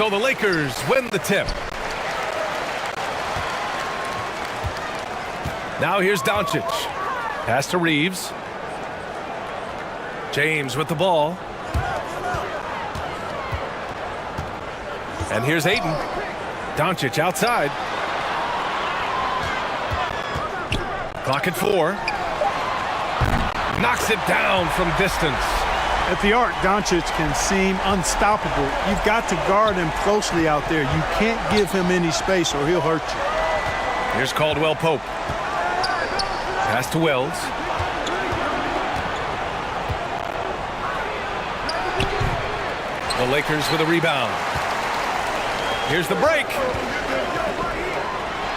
So the Lakers win the tip. Now here's Doncic. Pass to Reeves. James with the ball. And here's Ayton. Doncic outside. Clock at 4. Knocks it down from distance. At the arc, Doncic can seem unstoppable. You've got to guard him closely out there. You can't give him any space or he'll hurt you. Here's Caldwell Pope. Pass to Wells. The Lakers with a rebound. Here's the break.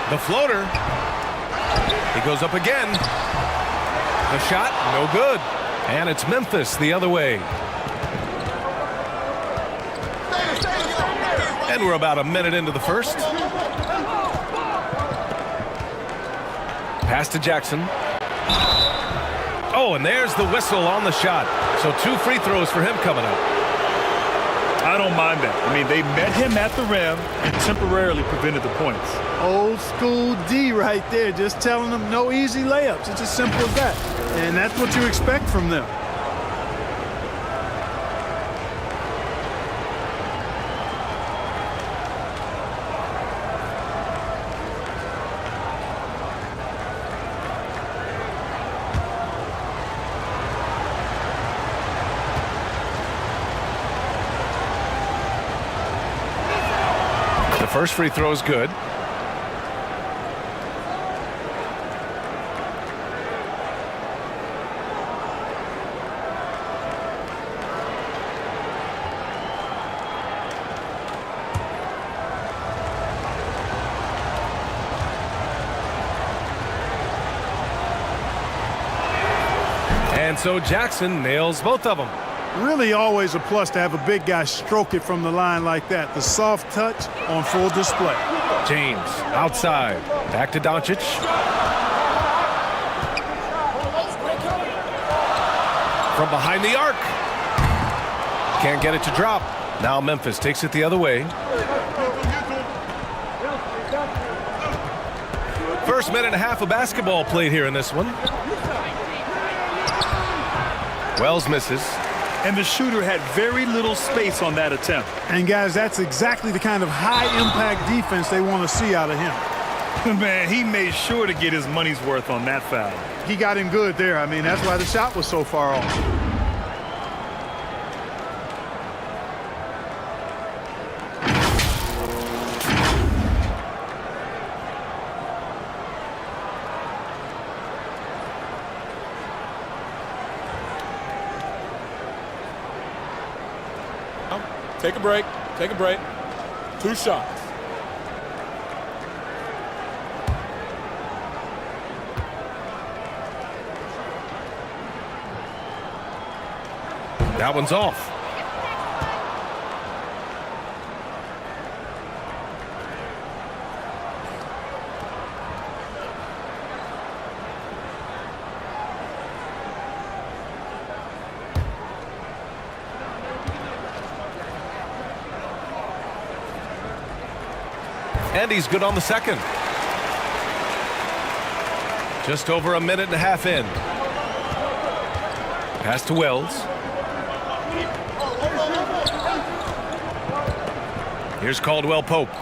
The floater. He goes up again. The shot, no good. And it's Memphis the other way. And we're about a minute into the first. Pass to Jackson. Oh, and there's the whistle on the shot. So 2 free throws for him coming up. I don't mind that. I mean, they met him at the rim and temporarily prevented the points. Old school D right there, just telling them no easy layups. It's as simple as that. And that's what you expect from them. The first free throw is good. And so Jackson nails both of them. Really always a plus to have a big guy stroke it from the line like that. The soft touch on full display. James outside. Back to Doncic. From behind the arc. Can't get it to drop. Now Memphis takes it the other way. First minute and a half of basketball played here in this one. Wells misses. And the shooter had very little space on that attempt. And guys, that's exactly the kind of high-impact defense they want to see out of him. Man, he made sure to get his money's worth on that foul. He got him good there. I mean, that's why the shot was so far off. Take a break. Take a break. 2 shots. That one's off. And he's good on the second. Just over a minute and a half in. Pass to Wells. Here's Caldwell Pope.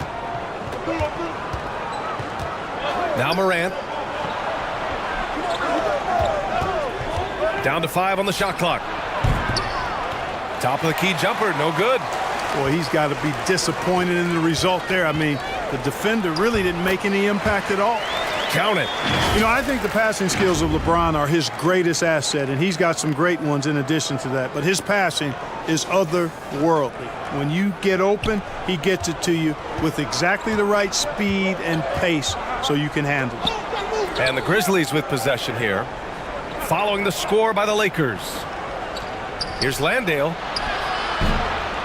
Now Morant. Down to 5 on the shot clock. Top of the key jumper, no good. Boy, he's got to be disappointed in the result there. I mean, the defender really didn't make any impact at all. Count it. You know, I think the passing skills of LeBron are his greatest asset, and he's got some great ones in addition to that. But his passing is otherworldly. When you get open, he gets it to you with exactly the right speed and pace so you can handle it. And the Grizzlies with possession here, following the score by the Lakers. Here's Landale.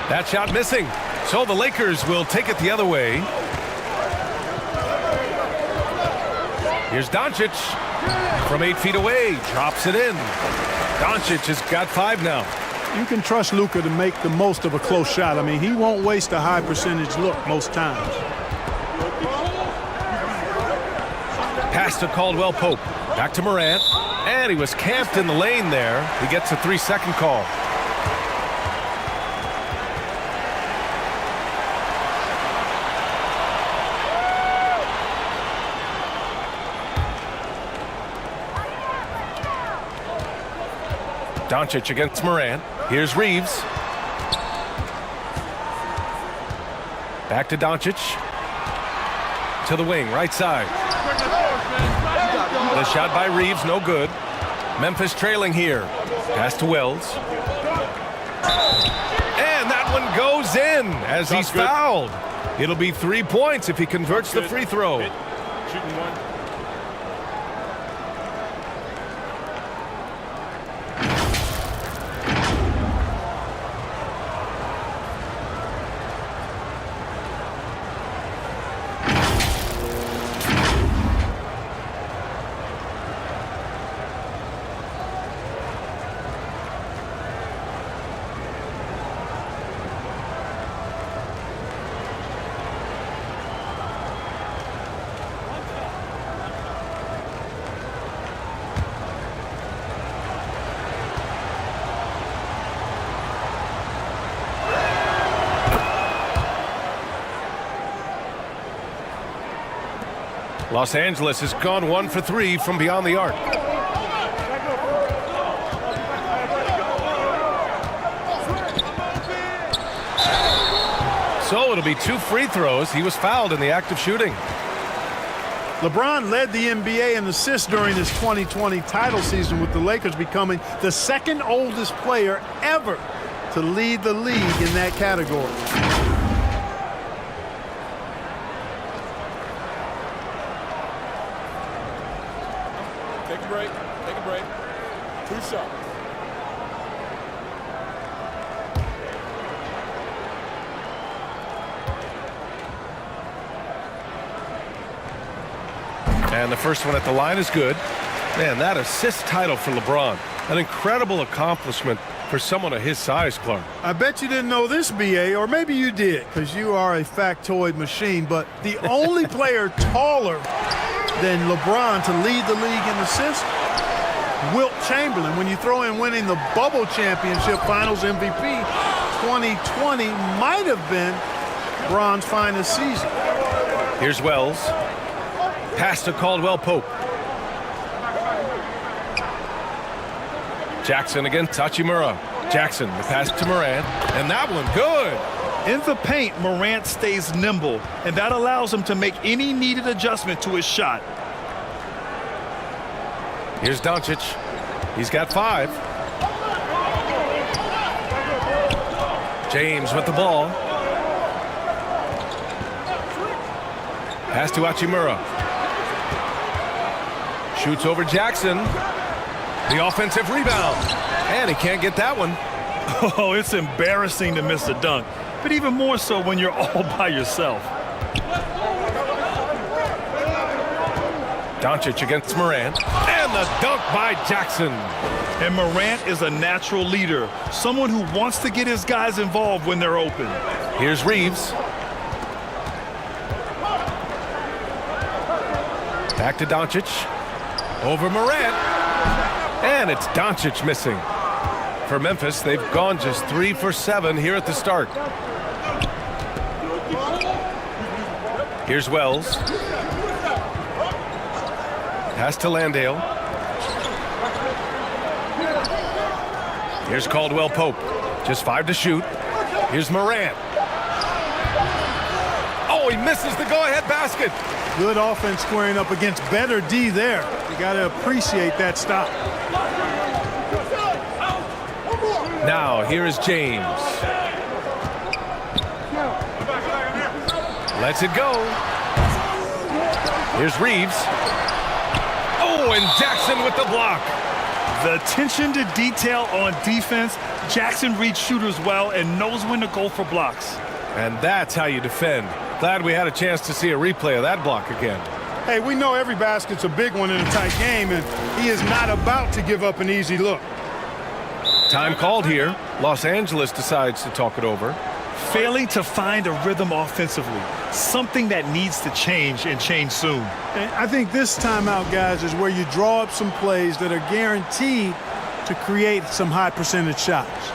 That shot missing. So the Lakers will take it the other way. Here's Doncic from 8 feet away. Drops it in. Doncic has got 5 now. You can trust Luka to make the most of a close shot. I mean, he won't waste a high percentage look most times. Pass to Caldwell Pope. Back to Morant. And he was camped in the lane there. He gets a 3-second call. Doncic against Morant. Here's Reeves. Back to Doncic. To the wing, right side. The shot by Reeves, no good. Memphis trailing here. Pass to Wells. And that one goes in as he's fouled. It'll be 3 points if he converts the free throw. Shooting one. Los Angeles has gone 1 for 3 from beyond the arc. So it'll be 2 free throws. He was fouled in the act of shooting. LeBron led the NBA in assists during his 2020 title season, with the Lakers becoming the second oldest player ever to lead the league in that category. Take a break. Take a break. 2 shots. And the first one at the line is good. Man, that assist title for LeBron. An incredible accomplishment for someone of his size, Clark. I bet you didn't know this, B.A., or maybe you did, because you are a factoid machine, but the only player taller than LeBron to lead the league in assists, Wilt Chamberlain. When you throw in winning the Bubble Championship Finals MVP, 2020 might have been LeBron's finest season. Here's Wells. Pass to Caldwell Pope. Jackson against Hachimura. Jackson, the pass to Morant, and that one good. In the paint, Morant stays nimble, and that allows him to make any needed adjustment to his shot. Here's Doncic. He's got 5. James with the ball. Pass to Hachimura. Shoots over Jackson. The offensive rebound. And he can't get that one. Oh, it's embarrassing to miss a dunk, but even more so when you're all by yourself. Doncic against Morant. And the dunk by Jackson. And Morant is a natural leader, someone who wants to get his guys involved when they're open. Here's Reeves. Back to Doncic. Over Morant. And it's Doncic missing. For Memphis, they've gone just 3 for 7 here at the start. Here's Wells. Pass to Landale. Here's Caldwell Pope. Just 5 to shoot. Here's Morant. Oh, he misses the go-ahead basket. Good offense squaring up against better D there. You got to appreciate that stop. Now, here is James. Lets it go. Here's Reeves. Oh, and Jackson with the block. The attention to detail on defense. Jackson reads shooters well and knows when to go for blocks. And that's how you defend. Glad we had a chance to see a replay of that block again. Hey, we know every basket's a big one in a tight game, and he is not about to give up an easy look. Time called here. Los Angeles decides to talk it over. Failing to find a rhythm offensively, something that needs to change and change soon. And I think this timeout, guys, is where you draw up some plays that are guaranteed to create some high percentage shots.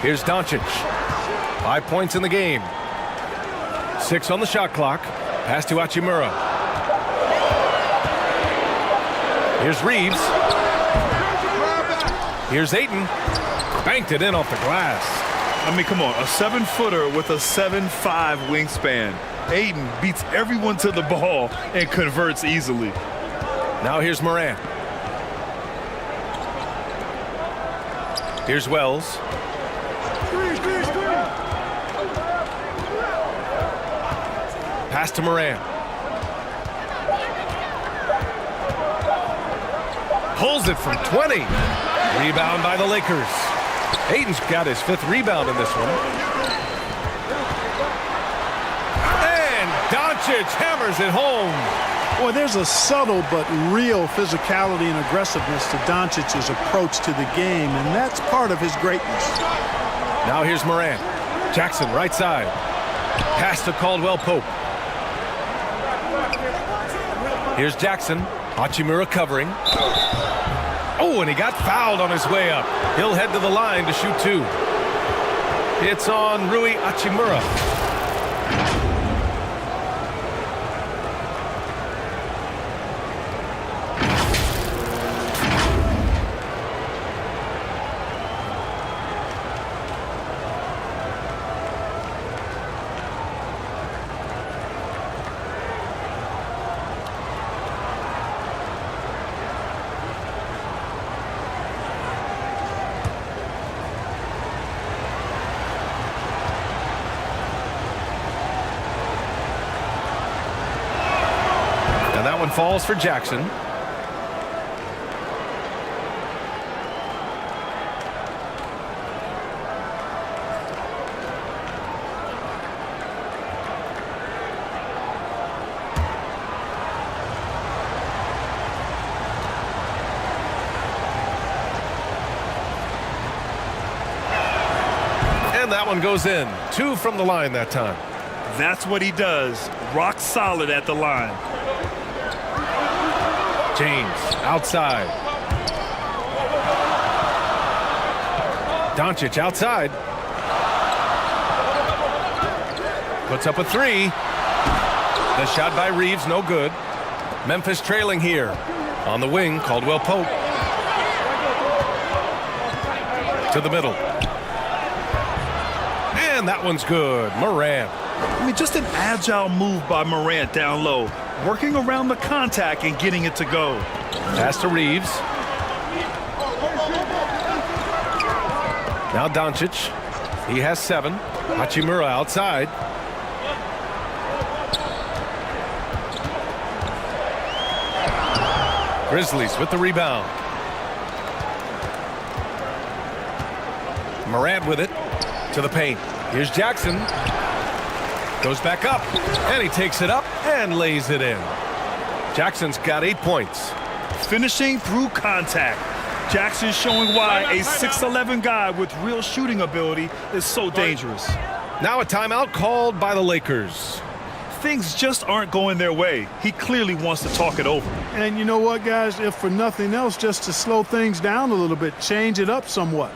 Here's Doncic. 5 points in the game. 6 on the shot clock. Pass to Hachimura. Here's Reeves. Here's Ayton. Banked it in off the glass. I mean, come on, a 7-footer with a 7'5" wingspan. Ayton beats everyone to the ball and converts easily. Now here's Morant. Here's Wells. Pass to Morant. Pulls it from 20. Rebound by the Lakers. Ayton's got his 5th rebound in this one. And Doncic hammers it home. Boy, there's a subtle but real physicality and aggressiveness to Doncic's approach to the game, and that's part of his greatness. Now here's Morant. Jackson, right side. Pass to Caldwell Pope. Here's Jackson. Hachimura covering. Oh, and he got fouled on his way up. He'll head to the line to shoot 2. It's on Rui Hachimura. That one falls for Jackson. And that one goes in. 2 from the line that time. That's what he does. Rock solid at the line. James outside. Doncic outside. Puts up a 3. The shot by Reeves, no good. Memphis trailing here. On the wing, Caldwell Pope. To the middle. And that one's good. Morant. I mean, just an agile move by Morant down low. Working around the contact and getting it to go. Pass to Reeves. Now Doncic. He has 7. Hachimura outside. Grizzlies with the rebound. Morant with it. To the paint. Here's Jackson. Goes back up. And he takes it up and lays it in. Jackson's got 8 points. finishing through contact. Jackson showing why a 6'11" guy with real shooting ability is so dangerous. Now a timeout called by the Lakers. Things just aren't going their way. He clearly wants to talk it over. And you know what, guys? If for nothing else, just to slow things down a little bit, change it up somewhat.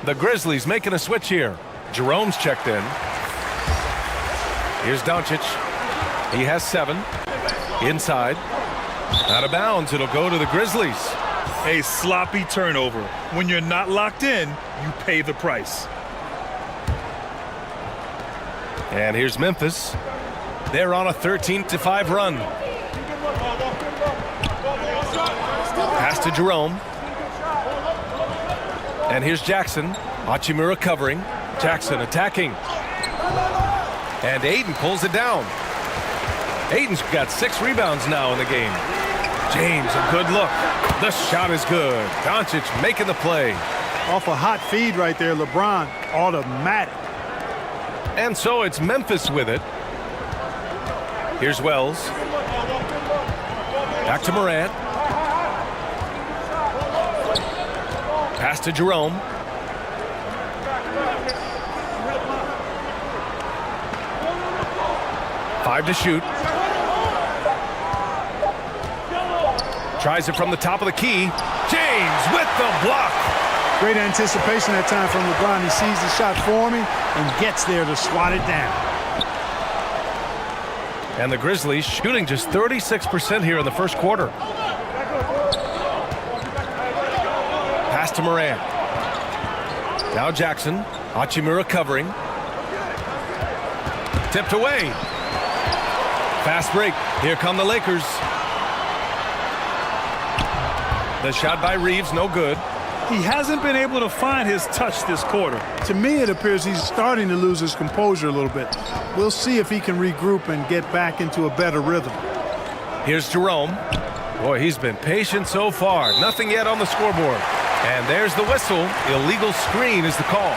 The Grizzlies making a switch here. Jerome's checked in. Here's Doncic. He has 7. Inside. Out of bounds. It'll go to the Grizzlies. A sloppy turnover. When you're not locked in, you pay the price. And here's Memphis. They're on a 13-5 run. Pass to Jerome. And here's Jackson. Hachimura covering. Jackson attacking. And Aiden pulls it down. Aiden's got 6 rebounds now in the game. James, a good look. The shot is good. Doncic making the play. Off a hot feed right there, LeBron. Automatic. And so it's Memphis with it. Here's Wells. Back to Morant. Pass to Jerome. Five to shoot. Tries it from the top of the key. James with the block. Great anticipation that time from LeBron. He sees the shot forming and gets there to swat it down. And the Grizzlies shooting just 36% here in the first quarter. Pass to Morant. Now Jackson. Hachimura covering. Tipped away. Fast break. Here come the Lakers. The shot by Reeves, no good. He hasn't been able to find his touch this quarter. To me, it appears he's starting to lose his composure a little bit. We'll see if he can regroup and get back into a better rhythm. Here's Jerome. Boy, he's been patient so far. Nothing yet on the scoreboard. And there's the whistle. Illegal screen is the call.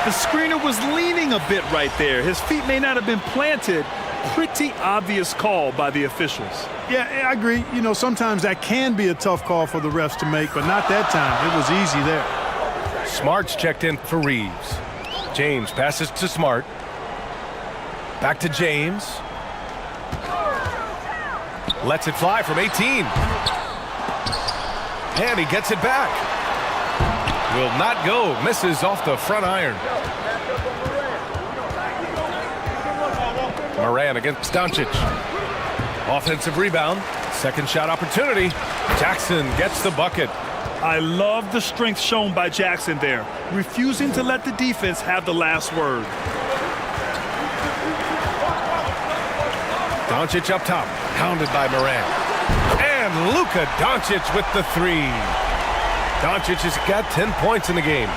The screener was leaning a bit right there. His feet may not have been planted. Pretty obvious call by the officials. Yeah, I agree. You know, sometimes that can be a tough call for the refs to make, but not that time. It was easy there. Smart's checked in for Reeves. James passes to Smart. Back to James. Lets it fly from 18. And he gets it back. Will not go. Misses off the front iron. Morant against Doncic. Offensive rebound. Second shot opportunity. Jackson gets the bucket. I love the strength shown by Jackson there, refusing to let the defense have the last word. Doncic up top, pounded by Morant. And Luka Doncic with the 3. Doncic has got 10 points in the game.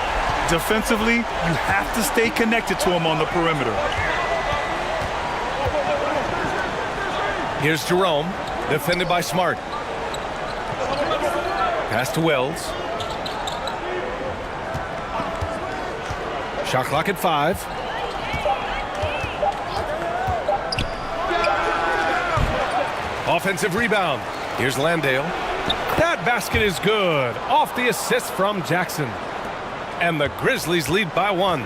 Defensively, you have to stay connected to him on the perimeter. Here's Jerome, defended by Smart. Pass to Wells. Shot clock at 5. Offensive rebound. Here's Landale. That basket is good. Off the assist from Jackson. and the Grizzlies lead by 1.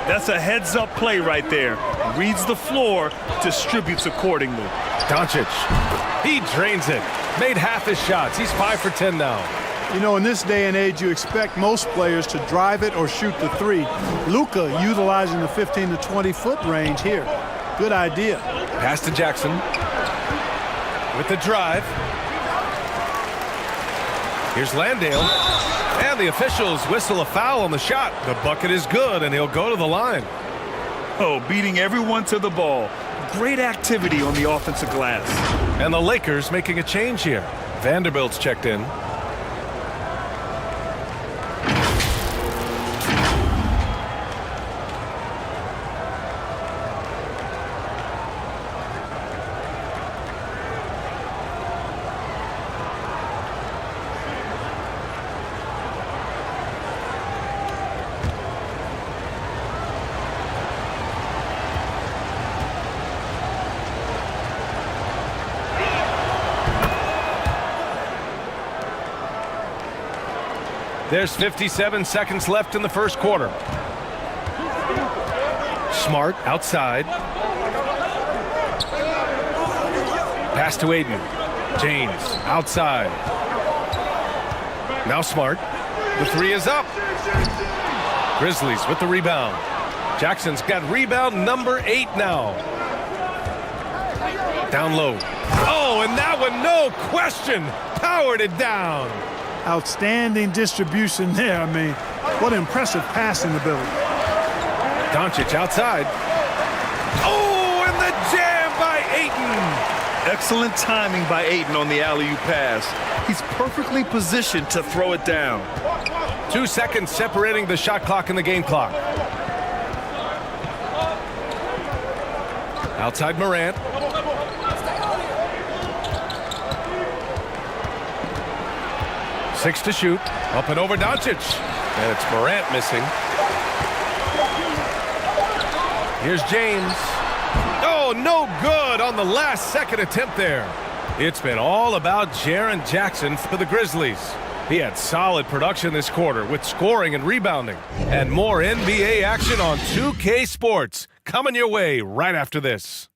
That's a heads-up play right there. Reads the floor, distributes accordingly. Doncic, he drains it. Made half his shots. He's 5 for 10 now. You know, in this day and age, you expect most players to drive it or shoot the three. Luka utilizing the 15 to 20-foot range here. Good idea. Pass to Jackson with the drive. Here's Landale, and the officials whistle a foul on the shot. The bucket is good, and he'll go to the line. Oh, beating everyone to the ball. Great activity on the offensive glass. And the Lakers making a change here. Vanderbilt's checked in. There's 57 seconds left in the first quarter. Smart outside. Pass to Aiden. James outside. Now Smart. The three is up. Grizzlies with the rebound. Jackson's got rebound number 8 now. Down low. Oh, and that one, no question, powered it down. Outstanding distribution there. I mean, what impressive passing ability. Doncic outside. Oh, and the jam by Ayton. Excellent timing by Ayton on the alley-oop pass. He's perfectly positioned to throw it down. 2 seconds separating the shot clock and the game clock. Outside Morant. Six to shoot. Up and over Doncic. And it's Morant missing. Here's James. Oh, no good on the last second attempt there. It's been all about Jaren Jackson for the Grizzlies. He had solid production this quarter with scoring and rebounding. And more NBA action on 2K Sports coming your way right after this.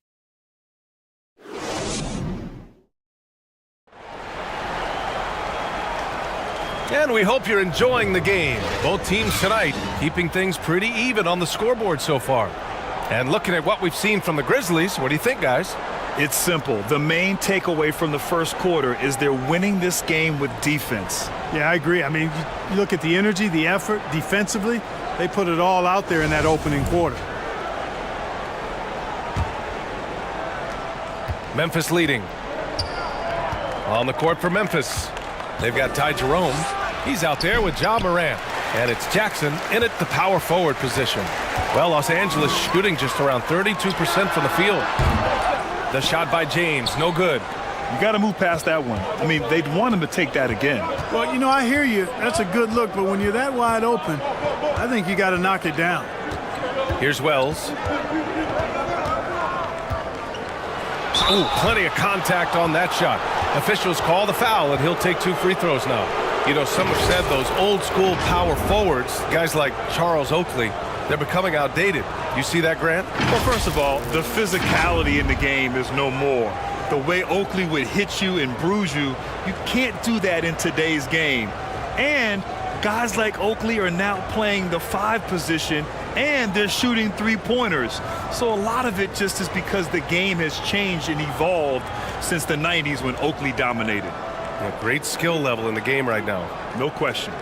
And we hope you're enjoying the game. Both teams tonight keeping things pretty even on the scoreboard so far. And looking at what we've seen from the Grizzlies, what do you think, guys? It's simple. The main takeaway from the first quarter is they're winning this game with defense. Yeah, I agree. I mean, you look at the energy, the effort defensively, they put it all out there in that opening quarter. Memphis leading. On the court for Memphis. They've got Ty Jerome. He's out there with Ja Morant. And it's Jackson in at the power forward position. Well, Los Angeles shooting just around 32% from the field. The shot by James, no good. You got to move past that one. I mean, they'd want him to take that again. Well, you know, I hear you. That's a good look, but when you're that wide open, I think you got to knock it down. Here's Wells. Ooh, plenty of contact on that shot. Officials call the foul, and he'll take 2 free throws now. You know, some have said those old-school power forwards, guys like Charles Oakley, they're becoming outdated. You see that, Grant? Well, first of all, the physicality in the game is no more. The way Oakley would hit you and bruise you, you can't do that in today's game. And guys like Oakley are now playing the 5 position, and they're shooting 3-pointers. So a lot of it just is because the game has changed and evolved since the 90s when Oakley dominated. Yeah, great skill level in the game right now. No question.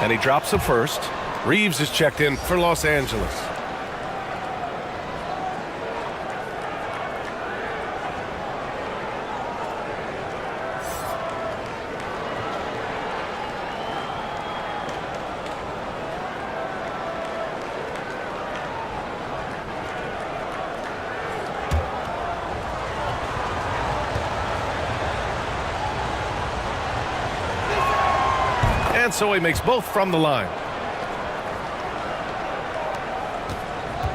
And he drops the first. Reeves is checked in for Los Angeles. And so he makes both from the line.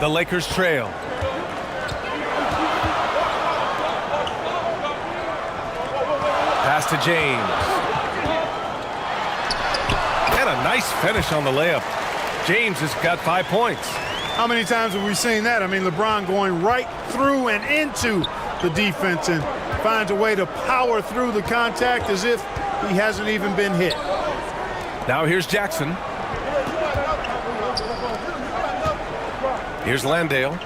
The Lakers trail. Pass to James. And a nice finish on the layup. James has got 5 points. How many times have we seen that? I mean, LeBron going right through and into the defense and finds a way to power through the contact as if he hasn't even been hit. Now here's Jackson. Here's Landale.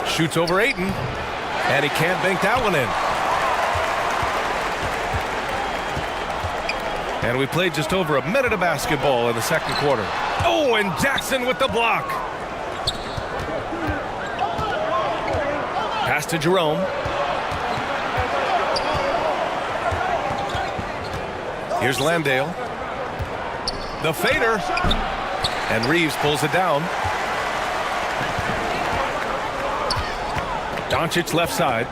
Shoots over Ayton. And he can't bank that one in. And we played just over a minute of basketball in the second quarter. Oh, and Jackson with the block. Pass to Jerome. Here's Landale. The fader. And Reeves pulls it down. Doncic left side.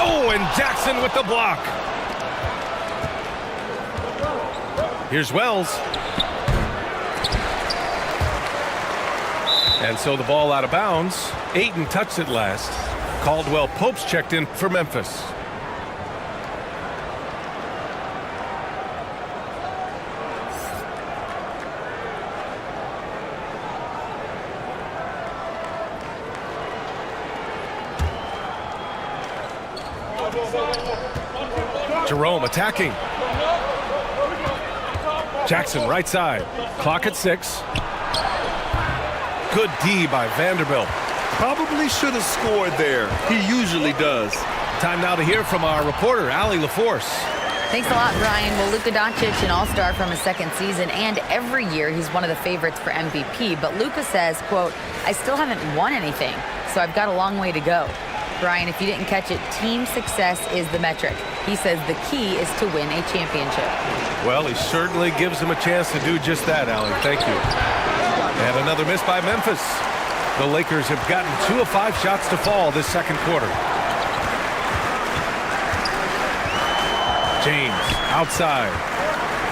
Oh, and Jackson with the block. Here's Wells. And so the ball out of bounds. Ayton touched it last. Caldwell Pope's checked in for Memphis. Jerome attacking. Jackson right side. Clock at 6. Good D by Vanderbilt. Probably should have scored there. He usually does. Time now to hear from our reporter, Allie LaForce. Thanks a lot, Brian. Well, Luka Doncic, an all-star from his second season, and every year he's one of the favorites for MVP. But Luka says, quote, I still haven't won anything, so I've got a long way to go. Brian, if you didn't catch it, team success is the metric. He says the key is to win a championship. Well, he certainly gives him a chance to do just that, Allie. Thank you. And another miss by Memphis. The Lakers have gotten 2 of 5 shots to fall this second quarter. James outside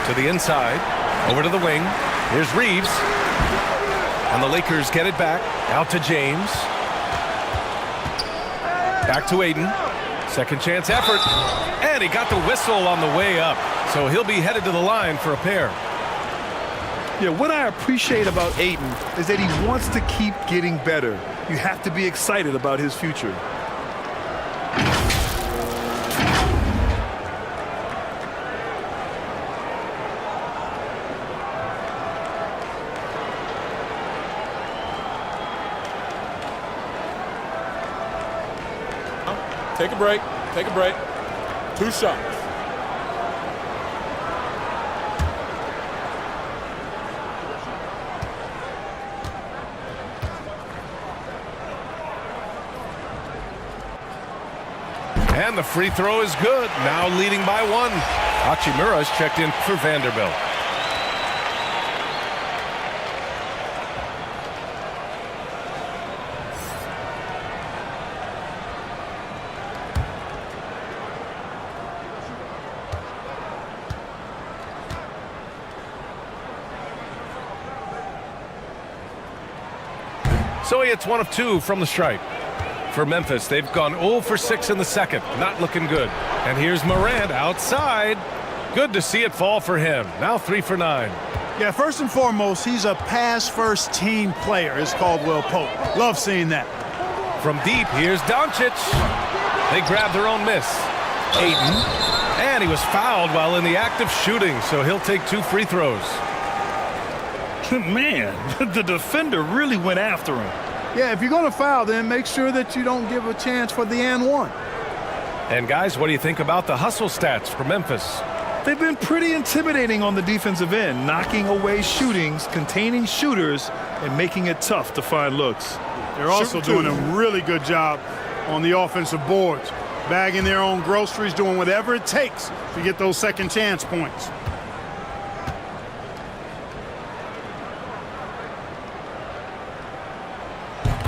to the inside, over to the wing. Here's Reeves. And the Lakers get it back. Out to James. Back to Ayton. Second chance effort. And he got the whistle on the way up. So he'll be headed to the line for a pair. Yeah, what I appreciate about Ayton is that he wants to keep getting better. You have to be excited about his future. Take a break. Take a break. 2 shots. And the free throw is good. Now leading by 1. Hachimura's checked in for Vanderbilt. So he hits 1 of 2 from the stripe. For Memphis, they've gone 0 for 6 in the second. Not looking good. And here's Morant outside. Good to see it fall for him. Now 3 for 9. Yeah, first and foremost, he's a pass-first team player, is Caldwell Pope. Love seeing that. From deep, here's Doncic. They grab their own miss. Ayton. And he was fouled while in the act of shooting, so he'll take 2 free throws. Man, the defender really went after him. Yeah, if you're going to foul, then make sure that you don't give a chance for the and one. And guys, what do you think about the hustle stats for Memphis? They've been pretty intimidating on the defensive end, knocking away shootings, containing shooters, and making it tough to find looks. They're also doing a really good job on the offensive boards, bagging their own groceries, doing whatever it takes to get those second chance points.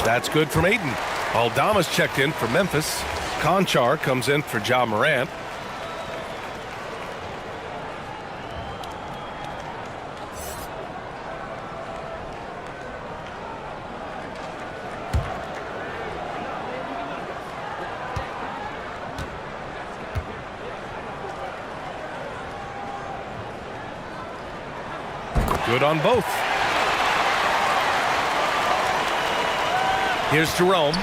That's good from Ayton. Aldama's checked in for Memphis. Conchar comes in for Ja Morant. Good on both. Here's Jerome.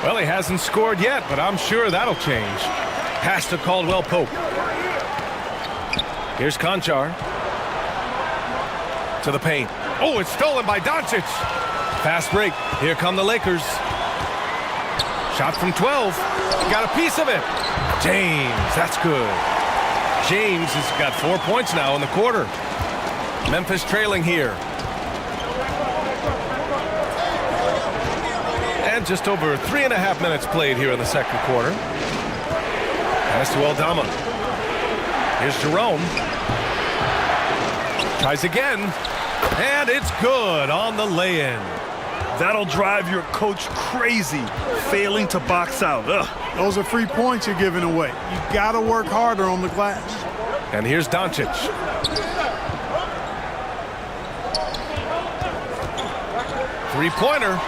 Well, he hasn't scored yet, but I'm sure that'll change. Pass to Caldwell Pope. Here's Conchar. To the paint. Oh, it's stolen by Doncic. Fast break. Here come the Lakers. Shot from 12. Got a piece of it. James, that's good. James has got 4 points now in the quarter. Memphis trailing here. And just over 3.5 minutes played here in the second quarter. Pass to Aldama. Here's Jerome. Tries again. And it's good on the lay-in. That'll drive your coach crazy, failing to box out. Ugh. Those are free points you're giving away. You got to work harder on the glass. And here's Doncic. Three-pointer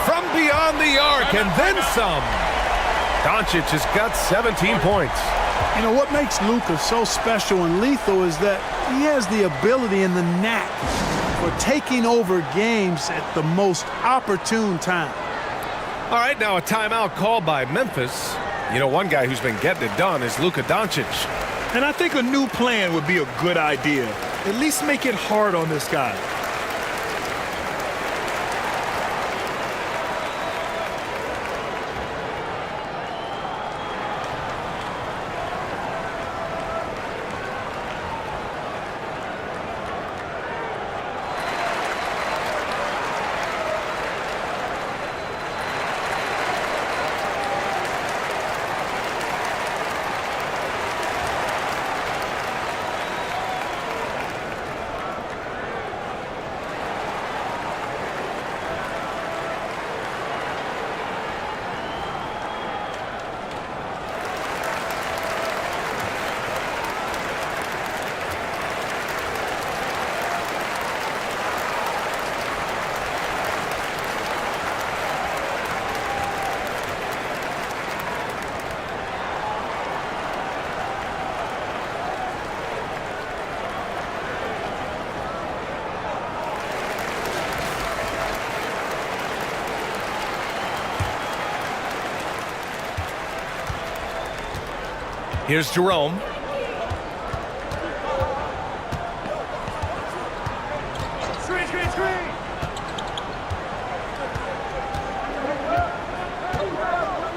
from beyond the arc, and then some. Doncic has got 17 points. You know, what makes Luka so special and lethal is that he has the ability and the knack for taking over games at the most opportune time. All right, now a timeout called by Memphis. You know, one guy who's been getting it done is Luka Doncic. And I think a new plan would be a good idea. At least make it hard on this guy. Here's Jerome.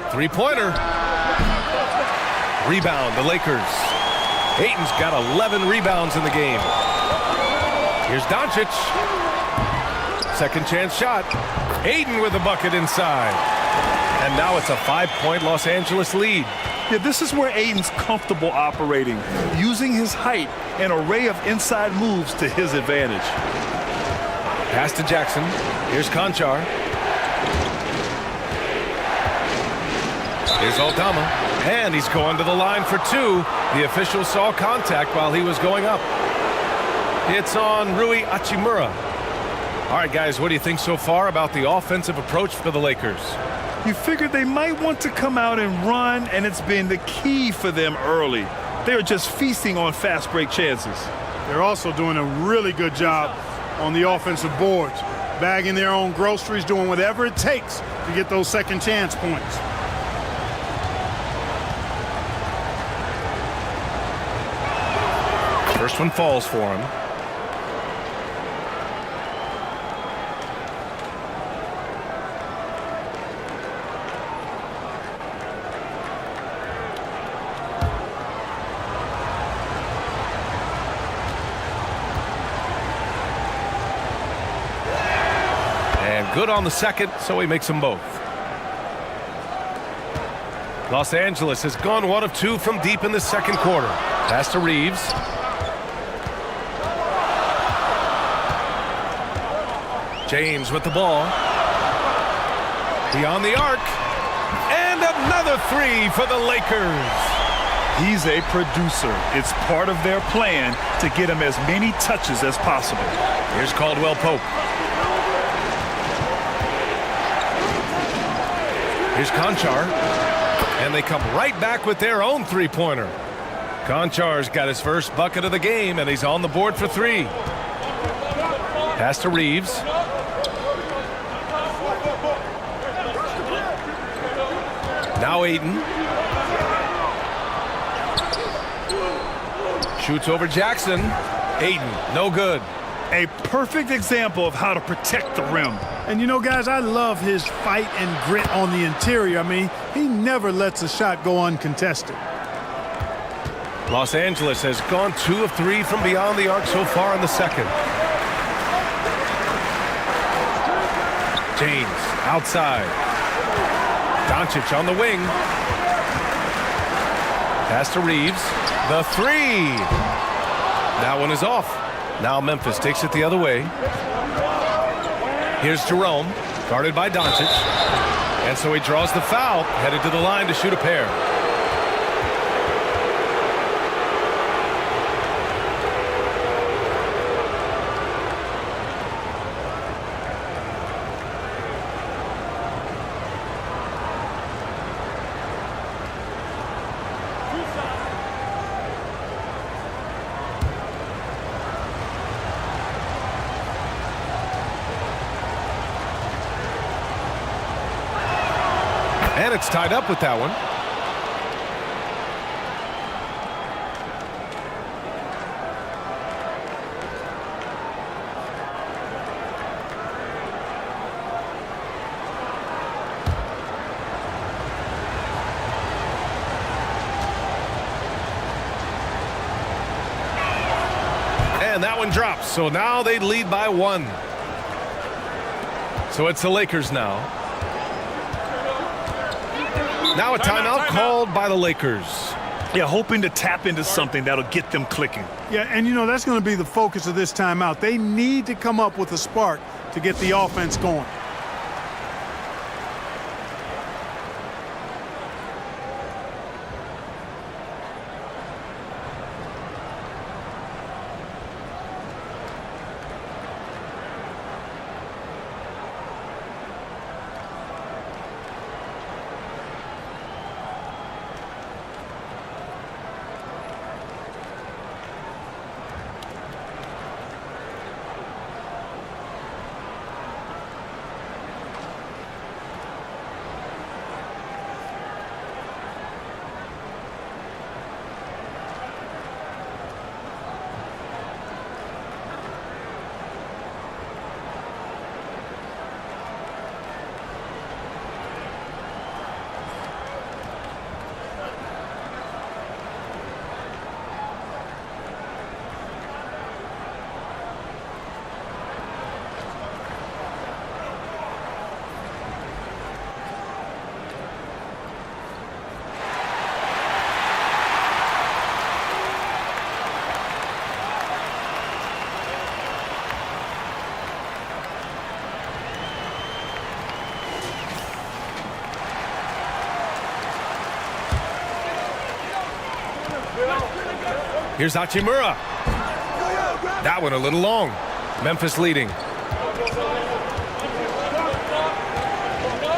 Three-pointer. Rebound, the Lakers. Ayton's got 11 rebounds in the game. Here's Doncic. Second chance shot. Ayton with a bucket inside. And now it's a 5-point Los Angeles lead. Yeah, this is where Ayton's comfortable operating, using his height and array of inside moves to his advantage. Pass to Jackson. Here's Conchar. Here's Aldama. And he's going to the line for two. The official saw contact while he was going up. It's on Rui Hachimura. All right, guys, what do you think so far about the offensive approach for the Lakers? You figured they might want to come out and run, and it's been the key for them early. They're just feasting on fast break chances. They're also doing a really good job on the offensive boards, bagging their own groceries, doing whatever it takes to get those second chance points. First one falls for him. Good on the second, so he makes them both. Los Angeles has gone 1 of 2 from deep in the second quarter. Pass to Reeves. James with the ball. Beyond the arc. And another three for the Lakers. He's a producer. It's part of their plan to get him as many touches as possible. Here's Caldwell Pope. Here's Conchar, and they come right back with their own three-pointer. Conchar's got his first bucket of the game, and he's on the board for three. Pass to Reeves. Now Ayton. Shoots over Jackson. Ayton, no good. A perfect example of how to protect the rim. And you know, guys, I love his fight and grit on the interior. I mean, he never lets a shot go uncontested. Los Angeles has gone 2 of 3 from beyond the arc so far in the second. James outside. Doncic on the wing. Pass to Reeves. The 3. That one is off. Now Memphis takes it the other way. Here's Jerome, guarded by Doncic. And so he draws the foul, headed to the line to shoot a pair. And it's tied up with that one. And that one drops. So now they lead by 1. So it's the Lakers now. Now a timeout called by the Lakers. Yeah, hoping to tap into something that'll get them clicking. Yeah, and you know, that's going to be the focus of this timeout. They need to come up with a spark to get the offense going. Here's Hachimura. That one a little long. Memphis leading.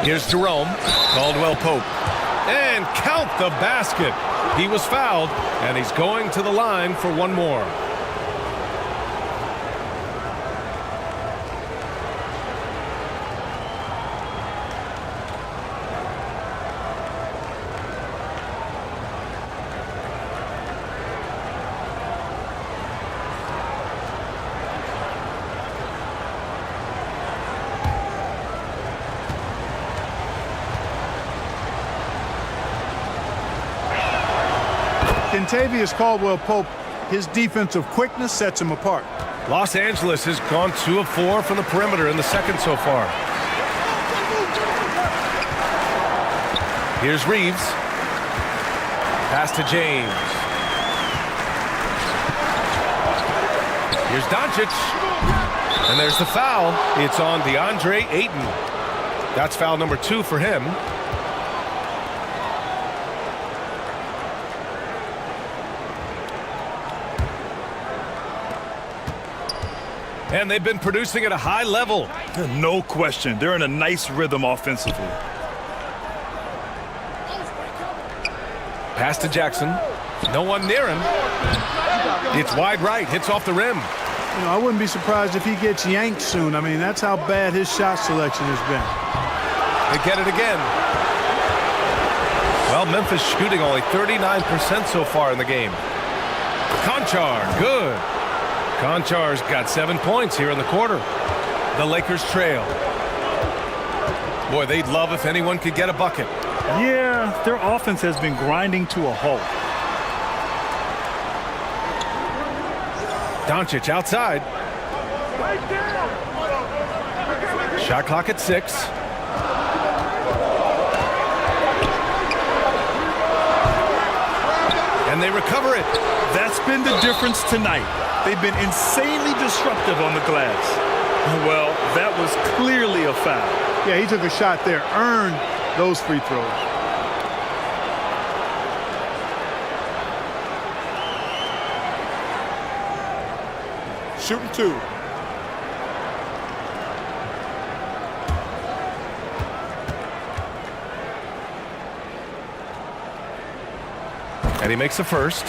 Here's Jerome. Caldwell Pope. And count the basket. He was fouled, and he's going to the line for one more. Kentavious Caldwell-Pope, his defensive quickness sets him apart. Los Angeles has gone 2 of 4 from the perimeter in the second so far. Here's Reeves. Pass to James. Here's Doncic. And there's the foul. It's on DeAndre Ayton. That's foul number 2 for him. And they've been producing at a high level. No question. They're in a nice rhythm offensively. Pass to Jackson. No one near him. It's wide right. Hits off the rim. You know, I wouldn't be surprised if he gets yanked soon. I mean, that's how bad his shot selection has been. They get it again. Well, Memphis shooting only 39% so far in the game. Conchar, good. Conchar's got 7 points here in the quarter. The Lakers trail. Boy, they'd love if anyone could get a bucket. Yeah, their offense has been grinding to a halt. Doncic outside. Shot clock at 6. And they recover it. That's been the difference tonight. They've been insanely disruptive on the glass. Well, that was clearly a foul. Yeah, he took a shot there, earned those free throws. Shooting 2. And he makes the first.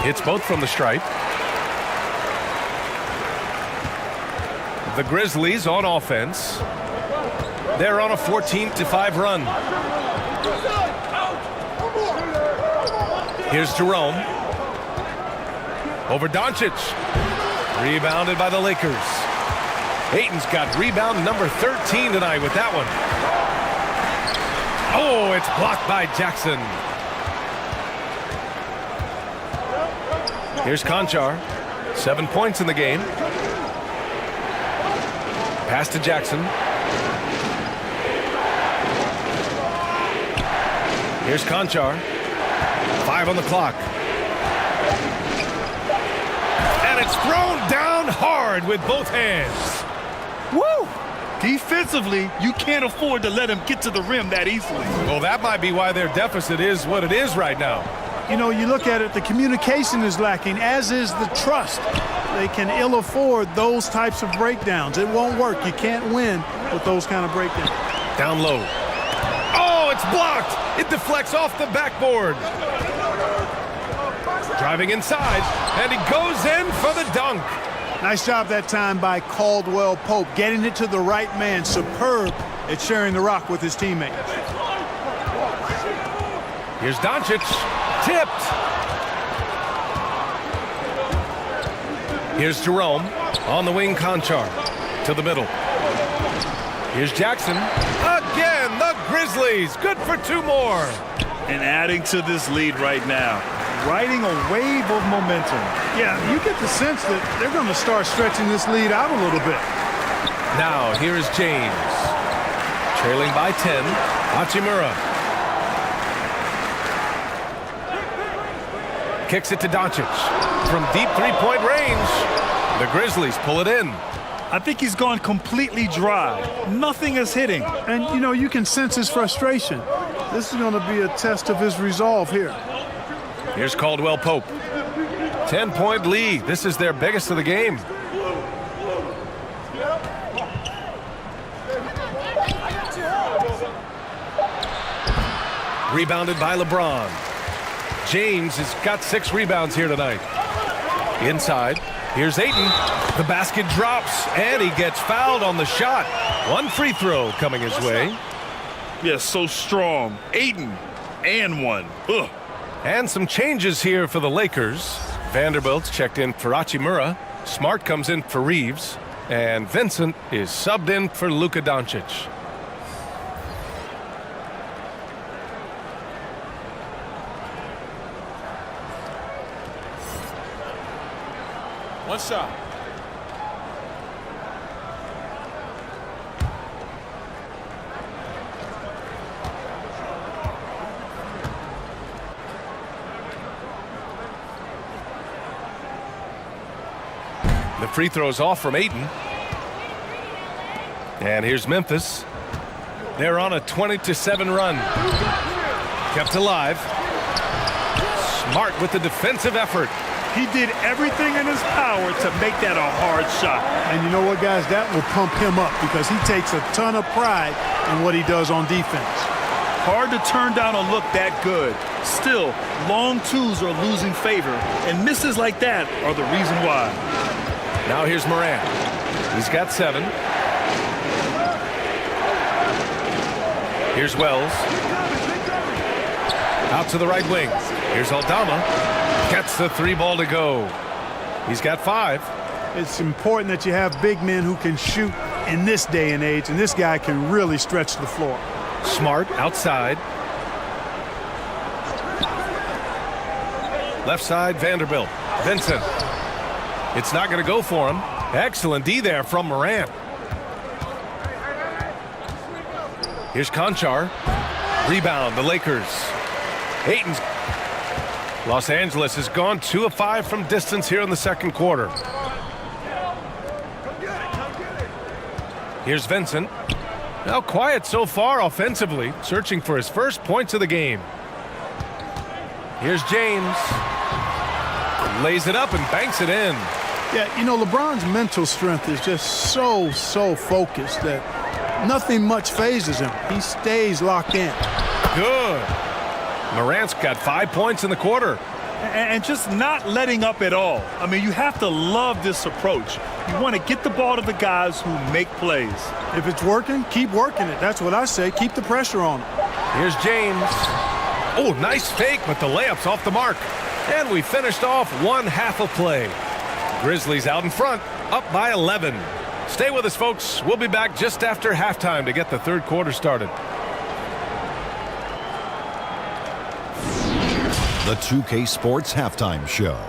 Hits both from the stripe. The Grizzlies on offense. They're on a 14-5 run. Here's Jerome. Over Doncic. Rebounded by the Lakers. Ayton's got rebound number 13 tonight with that one. Oh, it's blocked by Jackson. Here's Conchar. 7 points in the game. Pass to Jackson. Here's Conchar. 5 on the clock. And it's thrown down hard with both hands. Woo! Defensively, you can't afford to let him get to the rim that easily. Well, that might be why their deficit is what it is right now. You know, you look at it, the communication is lacking, as is the trust. They can ill afford those types of breakdowns. It won't work. You can't win with those kind of breakdowns. Down low. Oh, it's blocked. It deflects off the backboard. Driving inside, and he goes in for the dunk. Nice job that time by Caldwell Pope, getting it to the right man. Superb at sharing the rock with his teammates. Here's Doncic. Tipped. Here's Jerome. On the wing, Conchar. To the middle. Here's Jackson. Again, the Grizzlies. Good for 2 more. And adding to this lead right now. Riding a wave of momentum. Yeah, you get the sense that they're going to start stretching this lead out a little bit. Now, here is James. Trailing by 10. Hachimura. Kicks it to Doncic. From deep three-point range, the Grizzlies pull it in. I think he's gone completely dry. Nothing is hitting. And, you know, you can sense his frustration. This is going to be a test of his resolve here. Here's Caldwell Pope. 10-point lead. This is their biggest of the game. Rebounded by LeBron. James has got 6 rebounds here tonight. Inside, here's Ayton. The basket drops, and he gets fouled on the shot. 1 free throw coming his way. Yes, so strong. Ayton, and 1. Ugh. And some changes here for the Lakers. Vanderbilt's checked in for Hachimura. Smart comes in for Reeves. And Vincent is subbed in for Luka Doncic. One shot. The free throw's off from Ayton. And here's Memphis. They're on a 20-7 run. Kept alive. Smart with the defensive effort. He did everything in his power to make that a hard shot. And you know what, guys? That will pump him up because he takes a ton of pride in what he does on defense. Hard to turn down a look that good. Still, long twos are losing favor, and misses like that are the reason why. Now here's Morant. He's got 7. Here's Wells. Out to the right wing. Here's Aldama. Gets the 3 ball to go. He's got 5. It's important that you have big men who can shoot in this day and age, and this guy can really stretch the floor. Smart outside. Left side, Vanderbilt. Vincent. It's not going to go for him. Excellent D there from Morant. Here's Conchar. Rebound, the Lakers. Ayton's. Los Angeles has gone 2 of 5 from distance here in the second quarter. Here's Vincent. Now quiet so far offensively, searching for his first points of the game. Here's James. Lays it up and banks it in. Yeah, you know, LeBron's mental strength is just so focused that nothing much phases him. He stays locked in. Good. Morant's got 5 points in the quarter. And just not letting up at all. I mean, you have to love this approach. You want to get the ball to the guys who make plays. If it's working, keep working it. That's what I say. Keep the pressure on him. Here's James. Oh, nice fake, but the layup's off the mark. And we finished off one half of play. Grizzlies out in front, up by 11. Stay with us, folks. We'll be back just after halftime to get the third quarter started. The 2K Sports Halftime Show.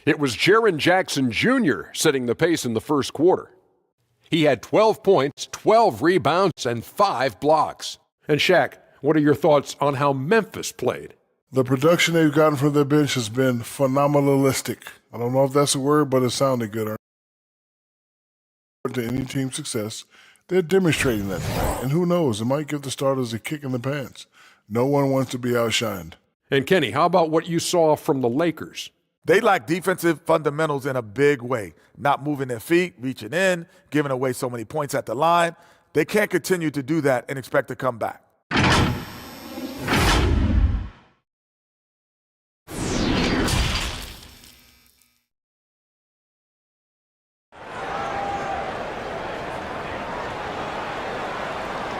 It was Jaren Jackson Jr. setting the pace in the first quarter. He had 12 points, 12 rebounds, and 5 blocks. And Shaq, what are your thoughts on how Memphis played? The production they've gotten from their bench has been phenomenalistic. I don't know if that's a word, but it sounded good. To any team's success, they're demonstrating that tonight. And who knows, it might give the starters a kick in the pants. No one wants to be outshined. And Kenny, how about what you saw from the Lakers? They lack defensive fundamentals in a big way. Not moving their feet, reaching in, giving away so many points at the line. They can't continue to do that and expect to come back.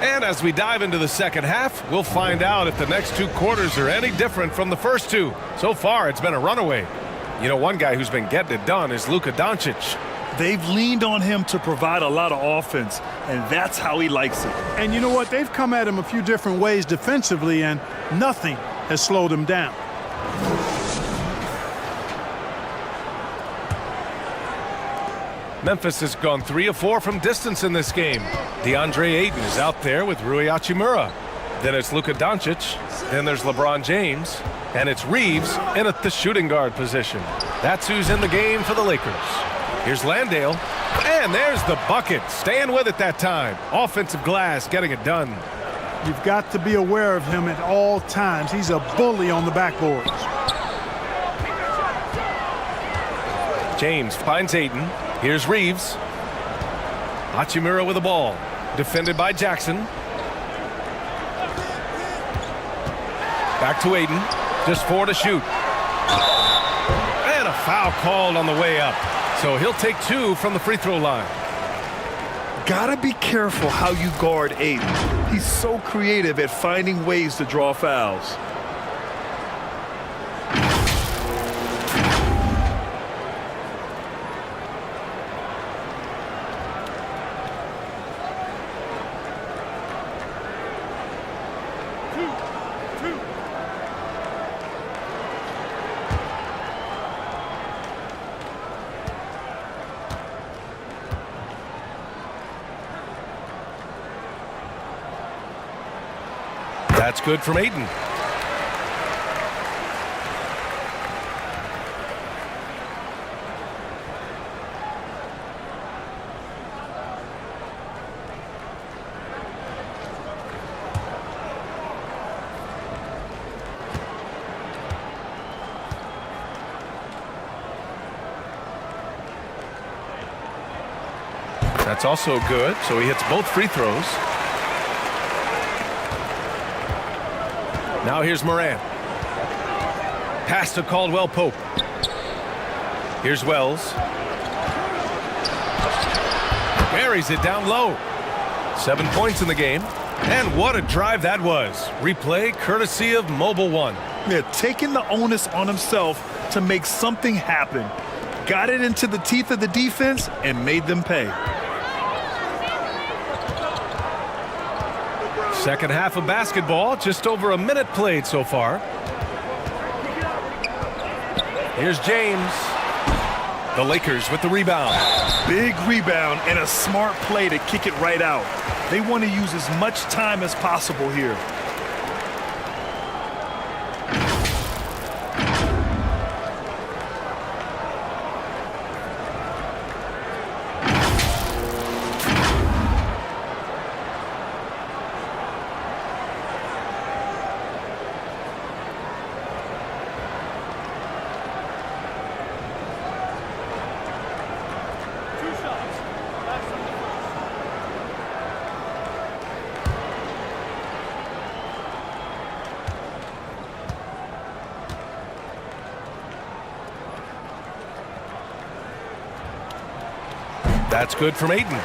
And as we dive into the second half, we'll find out if the next 2 quarters are any different from the first 2. So far, it's been a runaway. You know, one guy who's been getting it done is Luka Doncic. They've leaned on him to provide a lot of offense, and that's how he likes it. And you know what? They've come at him a few different ways defensively, and nothing has slowed him down. Memphis has gone 3 of 4 from distance in this game. DeAndre Ayton is out there with Rui Hachimura. Then it's Luka Doncic. Then there's LeBron James. And it's Reeves in at the shooting guard position. That's who's in the game for the Lakers. Here's Landale. And there's the bucket. Staying with it that time. Offensive glass getting it done. You've got to be aware of him at all times. He's a bully on the backboards. James finds Ayton. Here's Reeves. Hachimura with the ball. Defended by Jackson. Back to Ayton. Just 4 to shoot. And a foul called on the way up. So he'll take 2 from the free throw line. Gotta be careful how you guard Ayton. He's so creative at finding ways to draw fouls. That's good from Ayton. That's also good, so he hits both free throws. Now here's Morant. Pass to Caldwell Pope. Here's Wells. Buries it down low. 7 points in the game. And what a drive that was. Replay courtesy of Mobile One. Yeah, taking the onus on himself to make something happen. Got it into the teeth of the defense and made them pay. Second half of basketball, just over a minute played so far. Here's James. The Lakers with the rebound. Big rebound and a smart play to kick it right out. They want to use as much time as possible here. That's good from Ayton.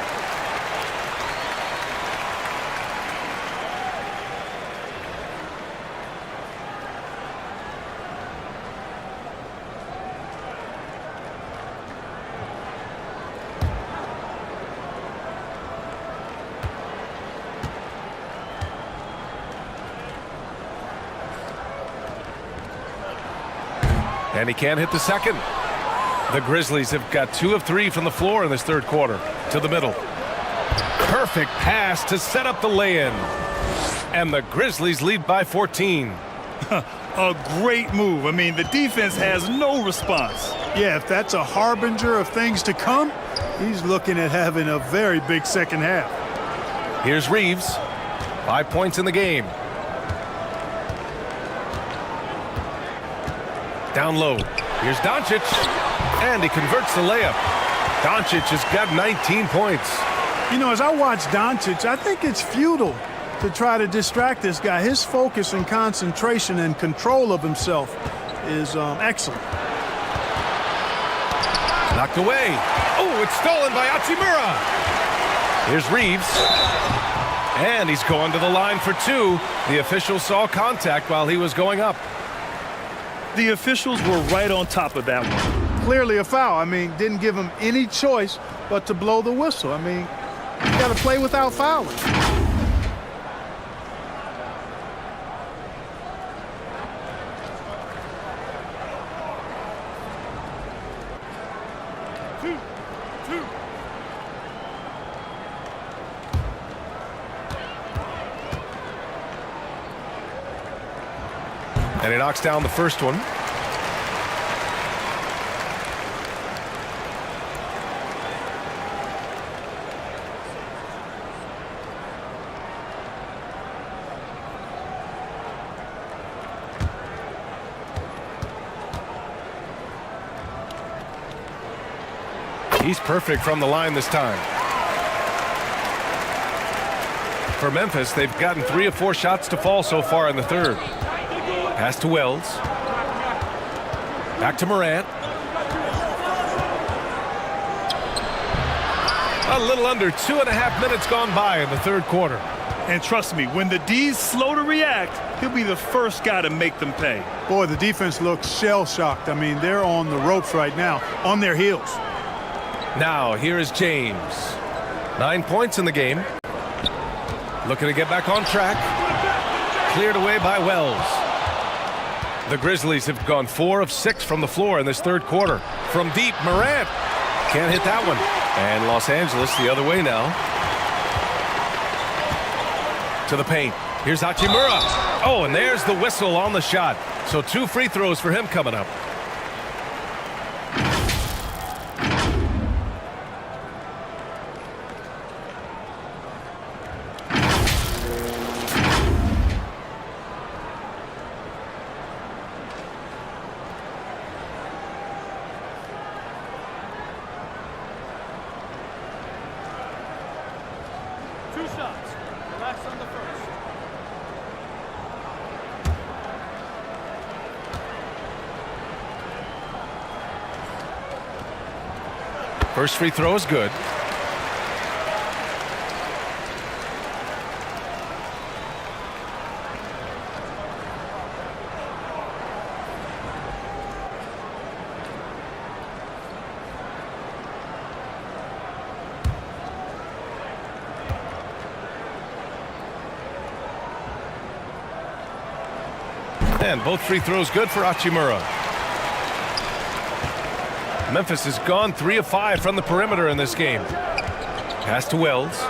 And he can't hit the second. The Grizzlies have got 2 of 3 from the floor in this third quarter. To the middle. Perfect pass to set up the lay-in. And the Grizzlies lead by 14. A great move. I mean, the defense has no response. Yeah, if that's a harbinger of things to come, he's looking at having a very big second half. Here's Reeves. 5 points in the game. Down low. Here's Doncic. And he converts the layup. Doncic has got 19 points. You know, as I watch Doncic, I think it's futile to try to distract this guy. His focus and concentration and control of himself is excellent. Knocked away. Oh, it's stolen by Hachimura. Here's Reeves. And he's going to the line for 2. The official saw contact while he was going up. The officials were right on top of that one. Clearly a foul. I mean, didn't give him any choice but to blow the whistle. I mean, you got to play without fouling. And he knocks down the first one. He's perfect from the line this time. For Memphis, they've gotten 3 of 4 shots to fall so far in the third. Pass to Wells. Back to Morant. A little under 2.5 minutes gone by in the third quarter. And trust me, when the D's slow to react, he'll be the first guy to make them pay. Boy, the defense looks shell-shocked. I mean, they're on the ropes right now, on their heels. Now, here is James. 9 points in the game. Looking to get back on track. Cleared away by Wells. The Grizzlies have gone 4 of 6 from the floor in this third quarter. From deep, Morant. Can't hit that one. And Los Angeles the other way now. To the paint. Here's Hachimura. Oh, and there's the whistle on the shot. So 2 free throws for him coming up. First free throw is good. And both free throws good for Hachimura. Memphis has gone 3 of 5 from the perimeter in this game. Pass to Wells.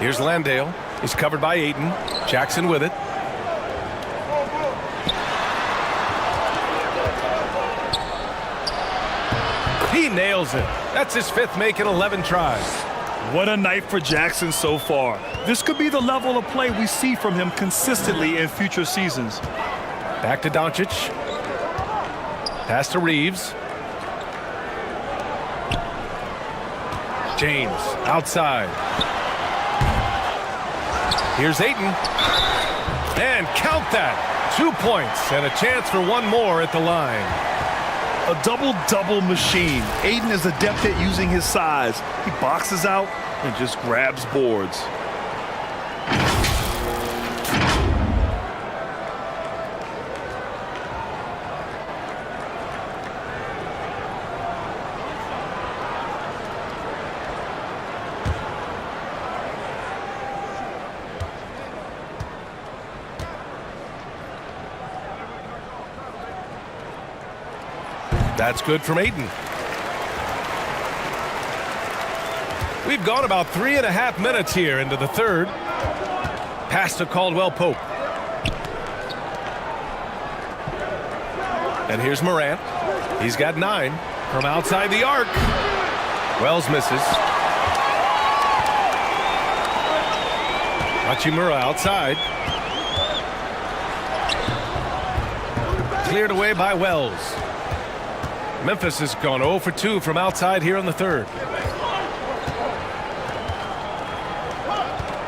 Here's Landale. He's covered by Ayton. Jackson with it. He nails it. That's his 5th make in 11 tries. What a night for Jackson so far. This could be the level of play we see from him consistently in future seasons. Back to Doncic. Pass to Reeves. James outside. Here's Ayton. And count that. 2 points and a chance for one more at the line. A double-double machine. Ayton is adept at using his size. He boxes out and just grabs boards. That's good from Ayton. We've gone about 3.5 minutes here into the third. Pass to Caldwell Pope. And here's Morant. He's got 9 from outside the arc. Wells misses. Hachimura outside. Cleared away by Wells. Memphis has gone 0 for 2 from outside here in the third.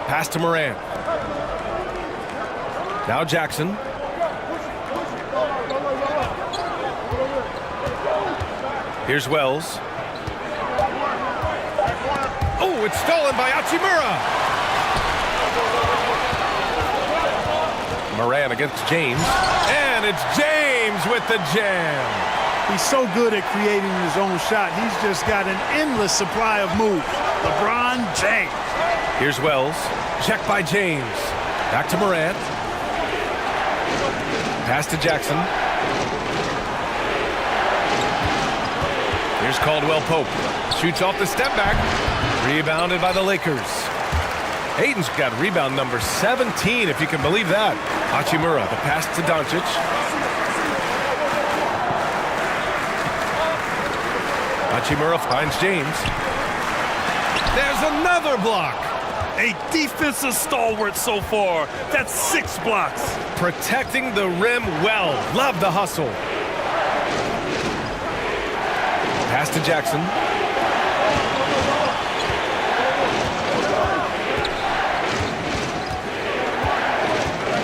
Pass to Morant. Now Jackson. Here's Wells. Oh, it's stolen by Hachimura. Morant against James. And it's James with the jam. He's so good at creating his own shot. He's just got an endless supply of moves. LeBron James. Here's Wells. Check by James. Back to Morant. Pass to Jackson. Here's Caldwell Pope. Shoots off the step back. Rebounded by the Lakers. Ayton's got rebound number 17, if you can believe that. Hachimura, the pass to Doncic. Hachimura finds James. There's another block. A defensive stalwart so far. That's 6 blocks. Protecting the rim well. Love the hustle. Pass to Jackson.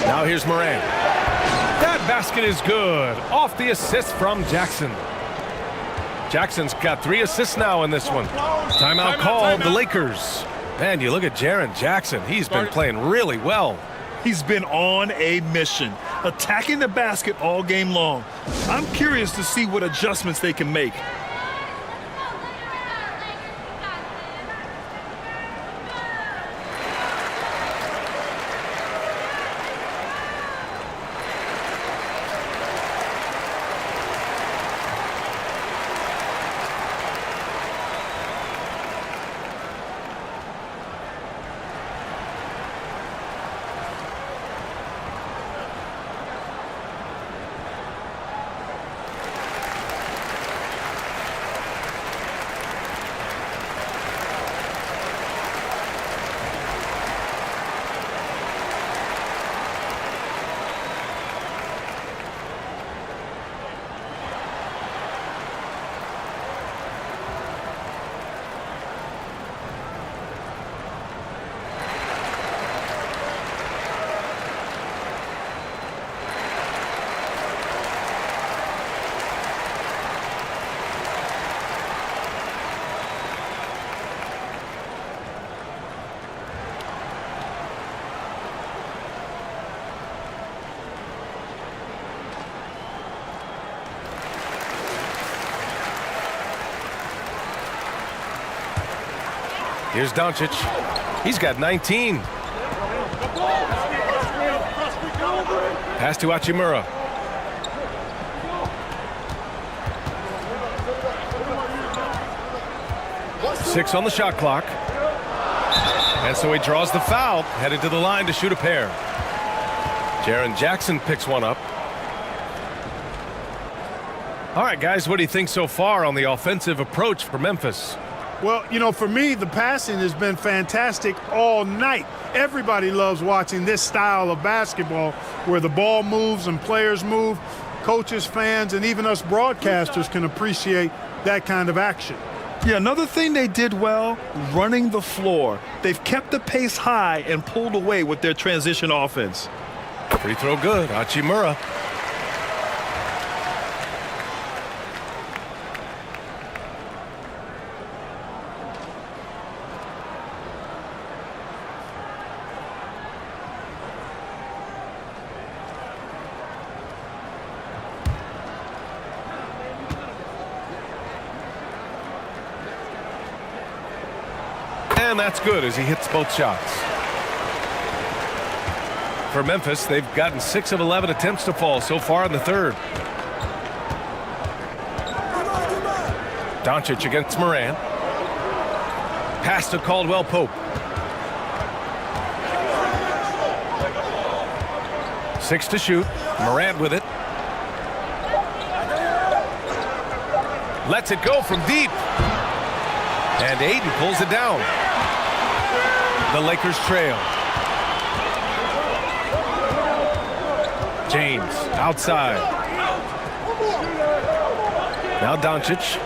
Now here's Morant. That basket is good. Off the assist from Jackson. Jackson's got 3 assists now in this one. Timeout called the Lakers. Man, you look at Jaren Jackson. He's been playing really well. He's been on a mission, attacking the basket all game long. I'm curious to see what adjustments they can make. Here's Doncic. He's got 19. Pass to Hachimura. Six on the shot clock. And so he draws the foul, headed to the line to shoot a pair. Jaren Jackson picks one up. All right, guys, what do you think so far on the offensive approach for Memphis? Well, you know, for me, the passing has been fantastic all night. Everybody loves watching this style of basketball where the ball moves and players move. Coaches, fans, and even us broadcasters can appreciate that kind of action. Yeah, another thing they did well, running the floor. They've kept the pace high and pulled away with their transition offense. Free throw good. Hachimura. And that's good as he hits both shots. For Memphis, they've gotten 6 of 11 attempts to fall so far in the third. Doncic against Morant. Pass to Caldwell Pope. 6 to shoot. Morant with it. Lets it go from deep. And Ayton pulls it down. The Lakers trail. James outside. Now Doncic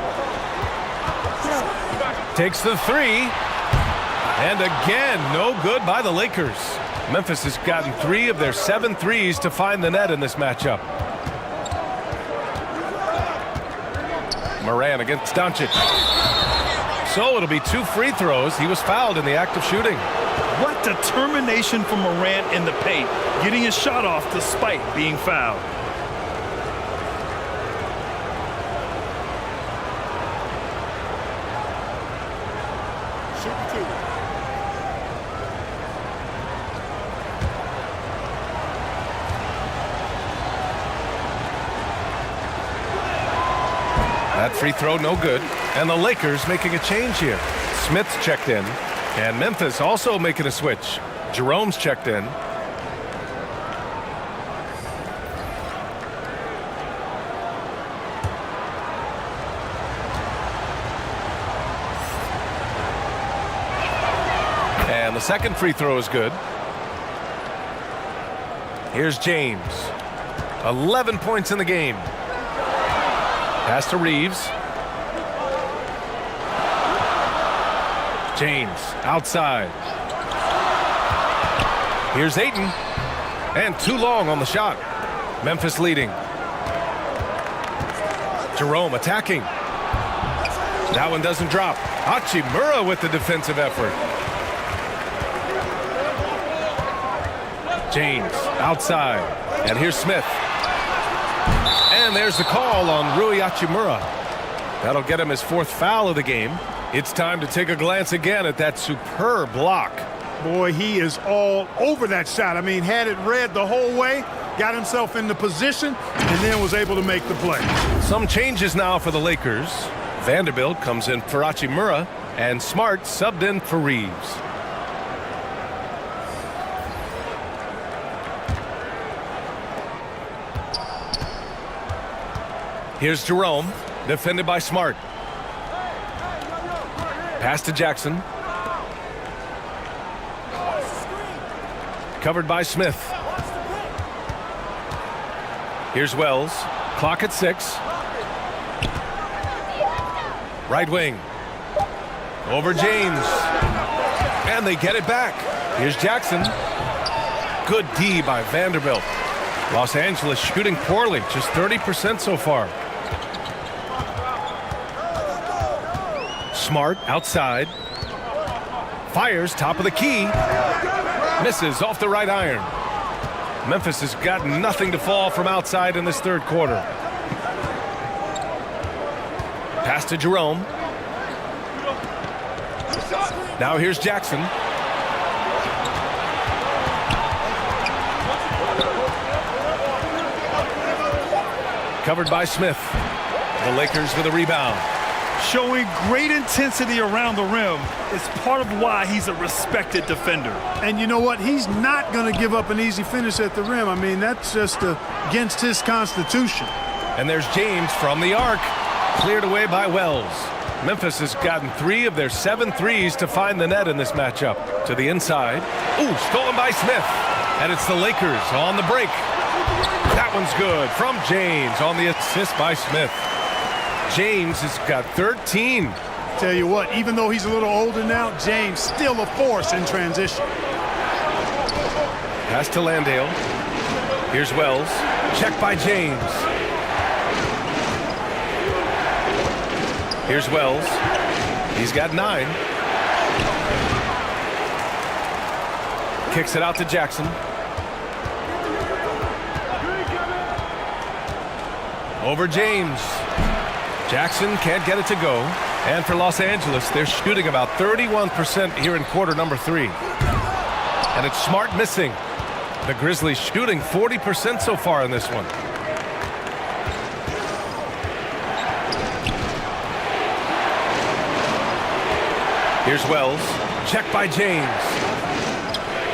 takes the three. And again, no good by the Lakers. Memphis has gotten 3 of their 7 threes to find the net in this matchup. Morant against Doncic. So it'll be 2 free throws. He was fouled in the act of shooting. What determination from Morant in the paint, getting his shot off despite being fouled. Shoot 2. That free throw no good. And the Lakers making a change here. Smith's checked in. And Memphis also making a switch. Jerome's checked in. And the second free throw is good. Here's James. 11 points in the game. Pass to Reeves. James outside. Here's Ayton. And too long on the shot. Memphis leading. Jerome attacking. That one doesn't drop. Hachimura with the defensive effort. James outside. And here's Smith. And there's the call on Rui Hachimura. That'll get him his 4th foul of the game. It's time to take a glance again at that superb block. Boy, he is all over that shot. I mean, had it read the whole way, got himself into position, and then was able to make the play. Some changes now for the Lakers. Vanderbilt comes in for Hachimura, and Smart subbed in for Reeves. Here's Jerome, defended by Smart. Pass to Jackson. Covered by Smith. Here's Wells. Clock at 6. Right wing. Over James. And they get it back. Here's Jackson. Good D by Vanderbilt. Los Angeles shooting poorly, just 30% so far. Smart outside. Fires top of the key. Misses off the right iron. Memphis has got nothing to fall from outside in this third quarter. Pass to Jerome. Now here's Jackson. Covered by Smith. The Lakers with a rebound. Showing great intensity around the rim is part of why he's a respected defender. And you know what? He's not going to give up an easy finish at the rim. I mean, that's just against his constitution. And there's James from the arc. Cleared away by Wells. Memphis has gotten 3 of their 7 threes to find the net in this matchup. To the inside. Ooh, stolen by Smith. And it's the Lakers on the break. That one's good from James on the assist by Smith. James has got 13. Tell you what, even though he's a little older now, James still a force in transition. Pass to Landale. Here's Wells. Check by James. Here's Wells. He's got 9. Kicks it out to Jackson. Over James. Jackson can't get it to go. And for Los Angeles, they're shooting about 31% here in quarter number 3. And it's Smart missing. The Grizzlies shooting 40% so far in this one. Here's Wells. Check by James.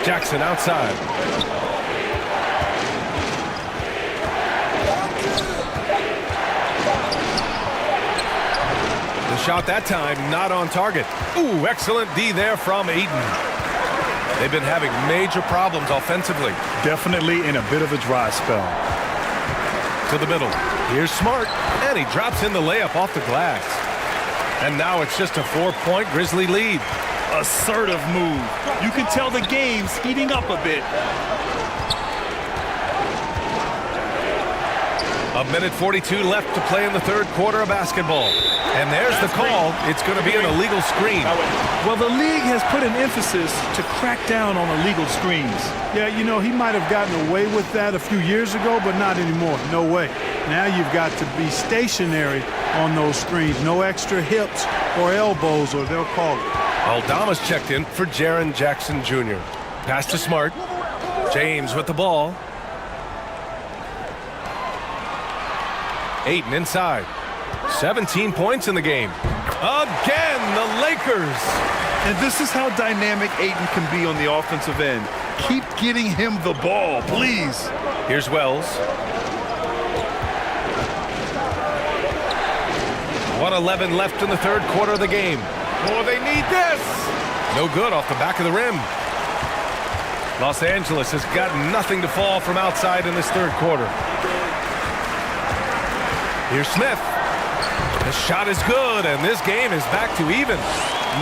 Jackson outside. The shot that time not on target. Ooh, excellent D there from Ayton. They've been having major problems offensively. Definitely in a bit of a dry spell. To the middle. Here's Smart. And he drops in the layup off the glass. And now it's just a 4-point Grizzly lead. Assertive move. You can tell the game's heating up a bit. A minute 42 left to play in the third quarter of basketball. And there's the call. It's going to be an illegal screen. Well, the league has put an emphasis to crack down on illegal screens. Yeah, you know, he might have gotten away with that a few years ago, but not anymore. No way. Now you've got to be stationary on those screens. No extra hips or elbows, or they'll call it. Aldama's checked in for Jaren Jackson Jr. Pass to Smart. James with the ball. Ayton inside. 17 points in the game. Again, the Lakers. And this is how dynamic Ayton can be on the offensive end. Keep getting him the ball, please. Here's Wells. 1:11 left in the third quarter of the game. Oh, they need this. No good off the back of the rim. Los Angeles has got nothing to fall from outside in this third quarter. Here's Smith. The shot is good, and this game is back to even.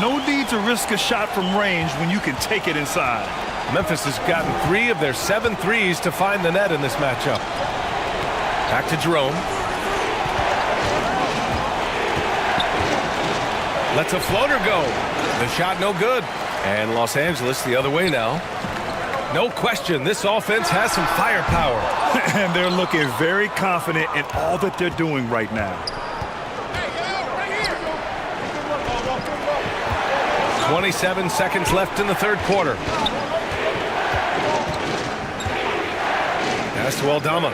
No need to risk a shot from range when you can take it inside. Memphis has gotten 3 of their 7 threes to find the net in this matchup. Back to Jerome. Lets a floater go. The shot no good. And Los Angeles the other way now. No question, this offense has some firepower. And they're looking very confident in all that they're doing right now. 27 seconds left in the third quarter. Pass to Aldama.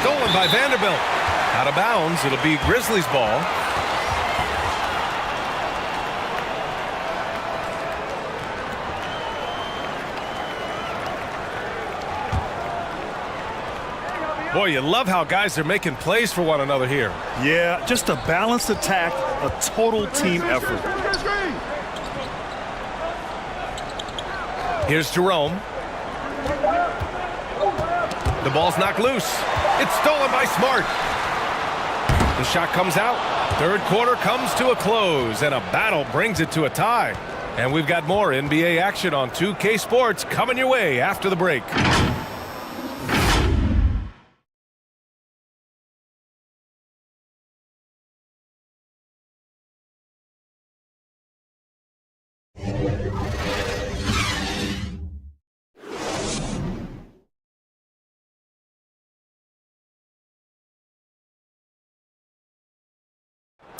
Stolen by Vanderbilt. Out of bounds, it'll be Grizzlies ball. Boy, you love how guys are making plays for one another here. Yeah, just a balanced attack, a total team effort. Here's Jerome. The ball's knocked loose. It's stolen by Smart. The shot comes out. Third quarter comes to a close, and a battle brings it to a tie. And we've got more NBA action on 2K Sports coming your way after the break.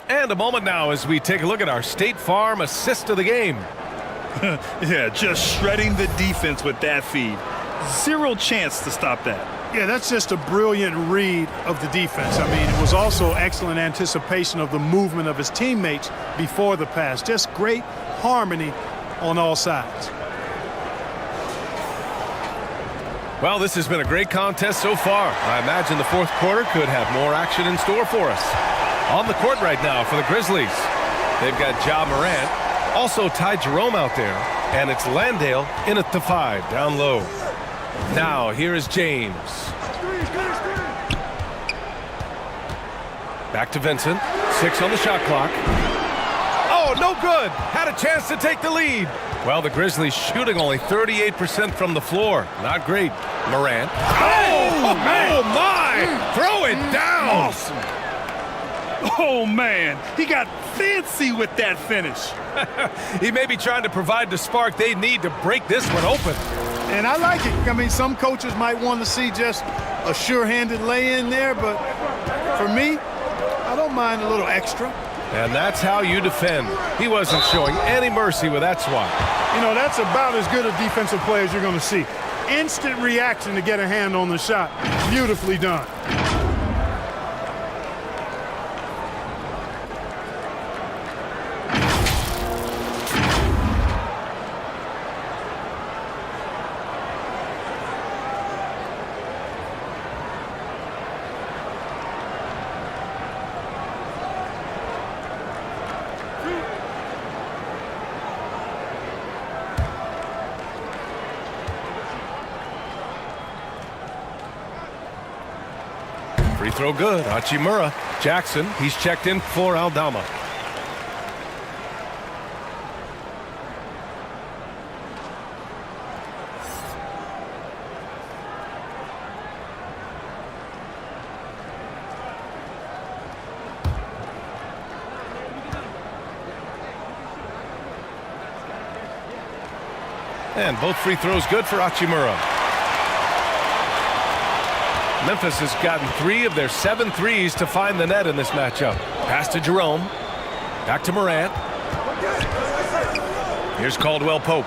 And a moment now as we take a look at our State Farm assist of the game. Yeah, just shredding the defense with that feed. Zero chance to stop that. Yeah, that's just a brilliant read of the defense. I mean, it was also excellent anticipation of the movement of his teammates before the pass. Just great harmony on all sides. Well, this has been a great contest so far. I imagine the fourth quarter could have more action in store for us. On the court right now for the Grizzlies, they've got Ja Morant, also Ty Jerome out there, and it's Landale in at the 5, down low. Now, here is James. Back to Vincent. 6 on the shot clock. Oh, no good. Had a chance to take the lead. Well, the Grizzlies shooting only 38% from the floor. Not great. Morant. Oh, man. Oh, my. Throw it down. Awesome. Oh, man. He got fancy with that finish. He may be trying to provide the spark they need to break this one open. And I like it. I mean, some coaches might want to see just a sure-handed lay-in there, but for me, I don't mind a little extra. And that's how you defend. He wasn't showing any mercy with that swat. You know, that's about as good a defensive play as you're going to see. Instant reaction to get a hand on the shot. Beautifully done. Free throw good. Hachimura. Jackson, he's checked in for Aldama. And both free throws good for Hachimura. Memphis has gotten 3 of their 7 threes to find the net in this matchup. Pass to Jerome. Back to Morant. Here's Caldwell Pope.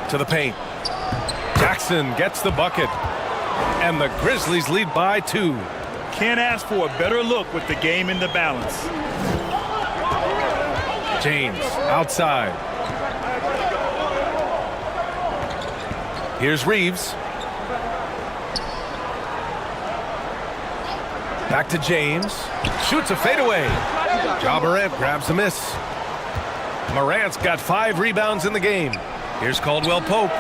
To the paint. Jackson gets the bucket. And the Grizzlies lead by 2. Can't ask for a better look with the game in the balance. James outside. Here's Reeves. Back to James. Shoots a fadeaway. Ja Morant grabs a miss. Morant's got 5 rebounds in the game. Here's Caldwell Pope.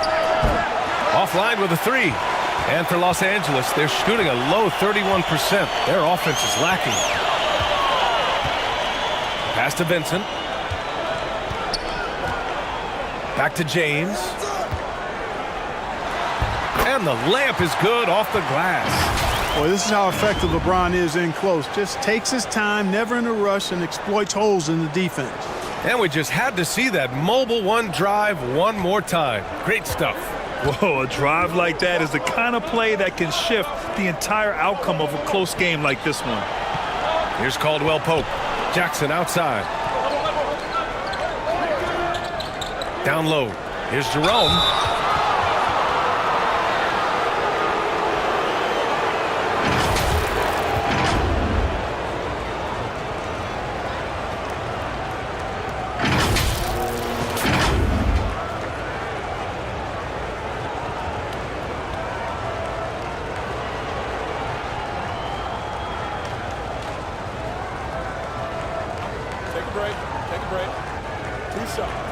Offline with a 3. And for Los Angeles, they're shooting a low 31%. Their offense is lacking. Pass to Vincent. Back to James. And the layup is good off the glass. Boy, this is how effective LeBron is in close. Just takes his time, never in a rush, and exploits holes in the defense. And we just had to see that mobile one drive one more time. Great stuff. Whoa, a drive like that is the kind of play that can shift the entire outcome of a close game like this one. Here's Caldwell Pope. Jackson outside. Down low. Here's Jerome. Take a break. Take a break. 2 shots.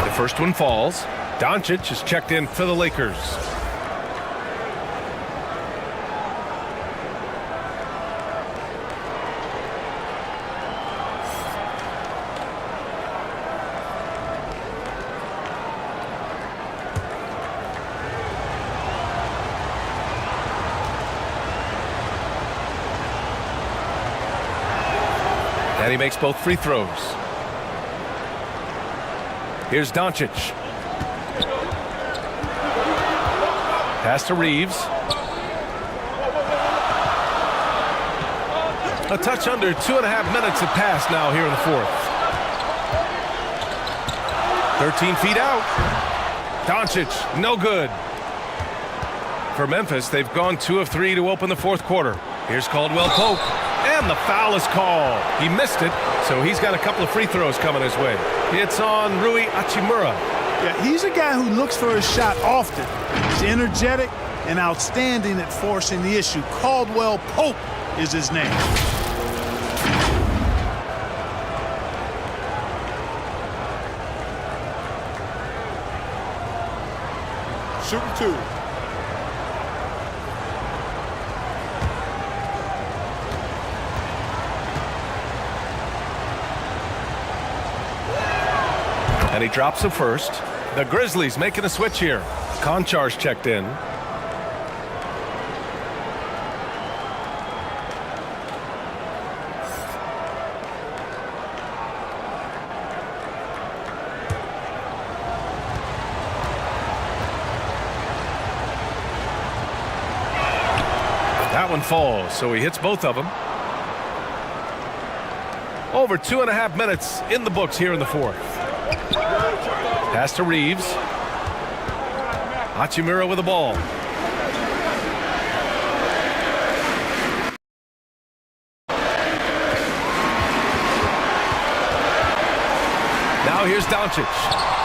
The first one falls. Doncic is checked in for the Lakers. And he makes both free throws. Here's Doncic. Pass to Reeves. A touch under 2.5 minutes have passed now here in the fourth. 13 feet out. Doncic, no good. For Memphis, they've gone 2 of 3 to open the fourth quarter. Here's Caldwell Pope, and the foul is called. He missed it, so he's got a couple of free throws coming his way. It's on Rui Hachimura. Yeah, he's a guy who looks for his shot often. He's energetic and outstanding at forcing the issue. Caldwell Pope is his name. Shooting 2. And he drops the first. The Grizzlies making a switch here. Konchar's checked in. That one falls, so he hits both of them. Over 2.5 minutes in the books here in the fourth. Pass to Reeves. Hachimura with the ball. Now here's Doncic.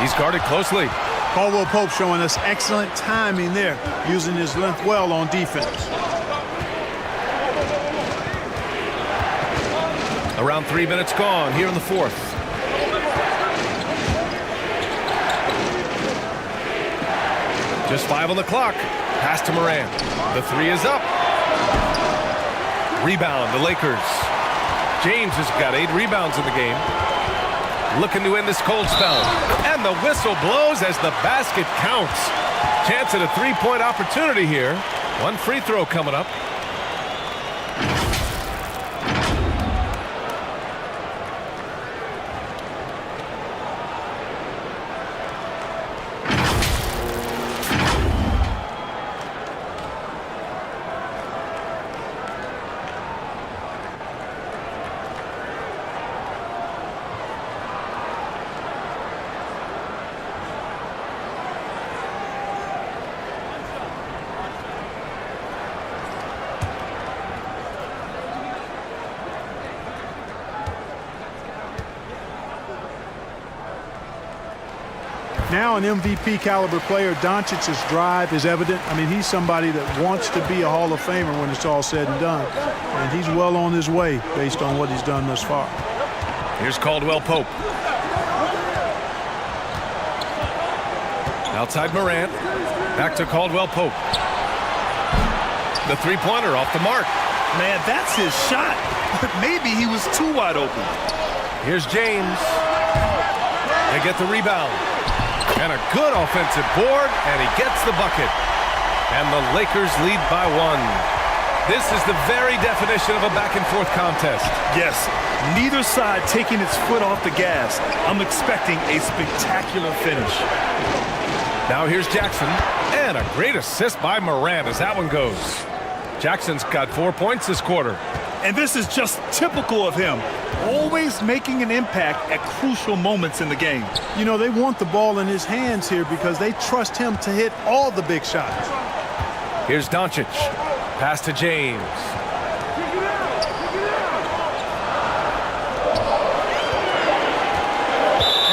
He's guarded closely. Caldwell Pope showing us excellent timing there, using his length well on defense. Around 3 minutes gone here in the fourth. Just 5 on the clock. Pass to Morant. The 3 is up. Rebound, the Lakers. James has got 8 rebounds in the game. Looking to end this cold spell. And the whistle blows as the basket counts. Chance at a 3-point opportunity here. One free throw coming up. Now an MVP caliber player, Doncic's drive is evident. I mean, he's somebody that wants to be a Hall of Famer when it's all said and done. And he's well on his way based on what he's done thus far. Here's Caldwell Pope. Outside Morant. Back to Caldwell Pope. The three-pointer off the mark. Man, that's his shot. But maybe he was too wide open. Here's James. They get the rebound. And a good offensive board, and he gets the bucket. And the Lakers lead by 1. This is the very definition of a back-and-forth contest. Yes, neither side taking its foot off the gas. I'm expecting a spectacular finish. Now here's Jackson, and a great assist by Morant as that one goes. Jackson's got 4 points this quarter. And this is just typical of him, always making an impact at crucial moments in the game. You know, they want the ball in his hands here because they trust him to hit all the big shots. Here's Doncic. Pass to James.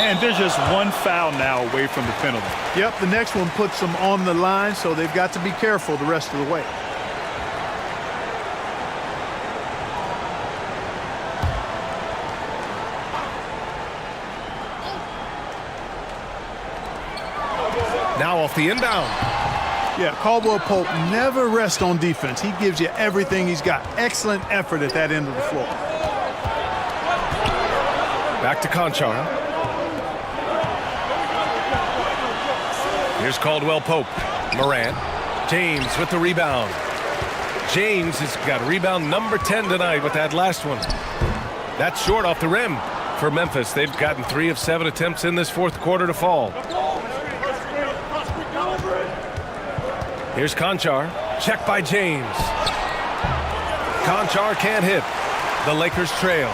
And there's just one foul now away from the penalty. Yep, the next one puts them on the line, so they've got to be careful the rest of the way. Now off the inbound. Yeah, Caldwell Pope never rests on defense. He gives you everything he's got. Excellent effort at that end of the floor. Back to Konchar. Here's Caldwell Pope. Morant. James with the rebound. James has got rebound number 10 tonight with that last one. That's short off the rim for Memphis. They've gotten 3 of 7 attempts in this fourth quarter to fall. Here's Conchar. Check by James. Conchar can't hit. The Lakers trail.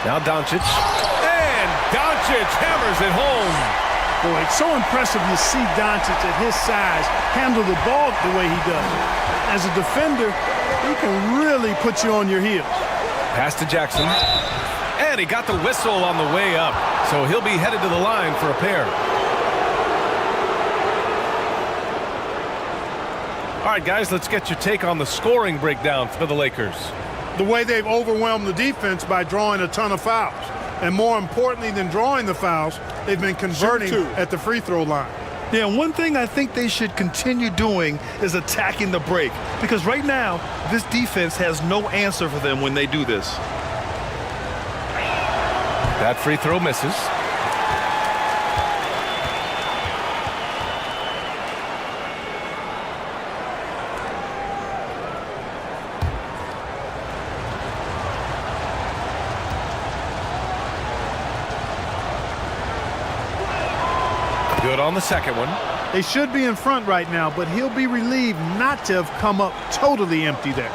Now Doncic. And Doncic hammers it home. Boy, it's so impressive to see Doncic at his size handle the ball the way he does. As a defender, he can really put you on your heels. Pass to Jackson. And he got the whistle on the way up. So he'll be headed to the line for a pair. All right, guys, let's get your take on the scoring breakdown for the Lakers. The way they've overwhelmed the defense by drawing a ton of fouls. And more importantly than drawing the fouls, they've been converting at the free throw line. Yeah, one thing I think they should continue doing is attacking the break. Because right now, this defense has no answer for them when they do this. That free throw misses. Good on the second one. They should be in front right now, but he'll be relieved not to have come up totally empty there.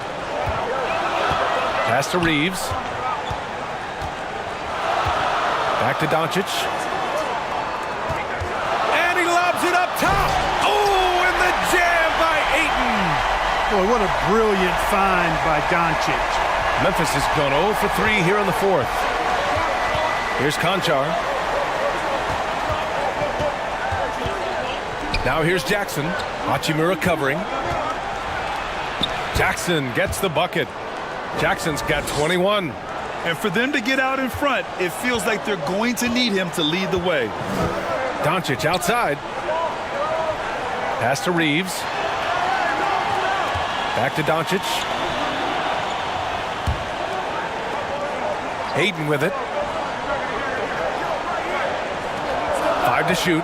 Pass to Reeves. Back to Doncic. And he lobs it up top. Oh, and the jam by Ayton. Boy, what a brilliant find by Doncic. Memphis has gone 0 for 3 here in the fourth. Here's Conchar. Now here's Jackson. Hachimura covering. Jackson gets the bucket. Jackson's got 21. And for them to get out in front, it feels like they're going to need him to lead the way. Doncic outside. Pass to Reeves. Back to Doncic. Hayden with it. 5 to shoot.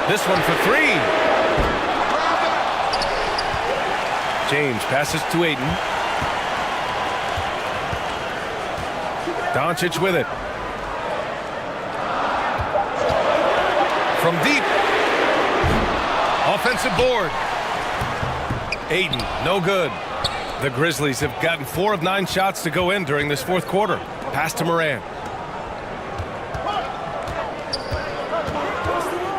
This one for 3. James passes to Ayton. Doncic with it. From deep. Offensive board. Ayton, no good. The Grizzlies have gotten 4 of 9 shots to go in during this fourth quarter. Pass to Morant.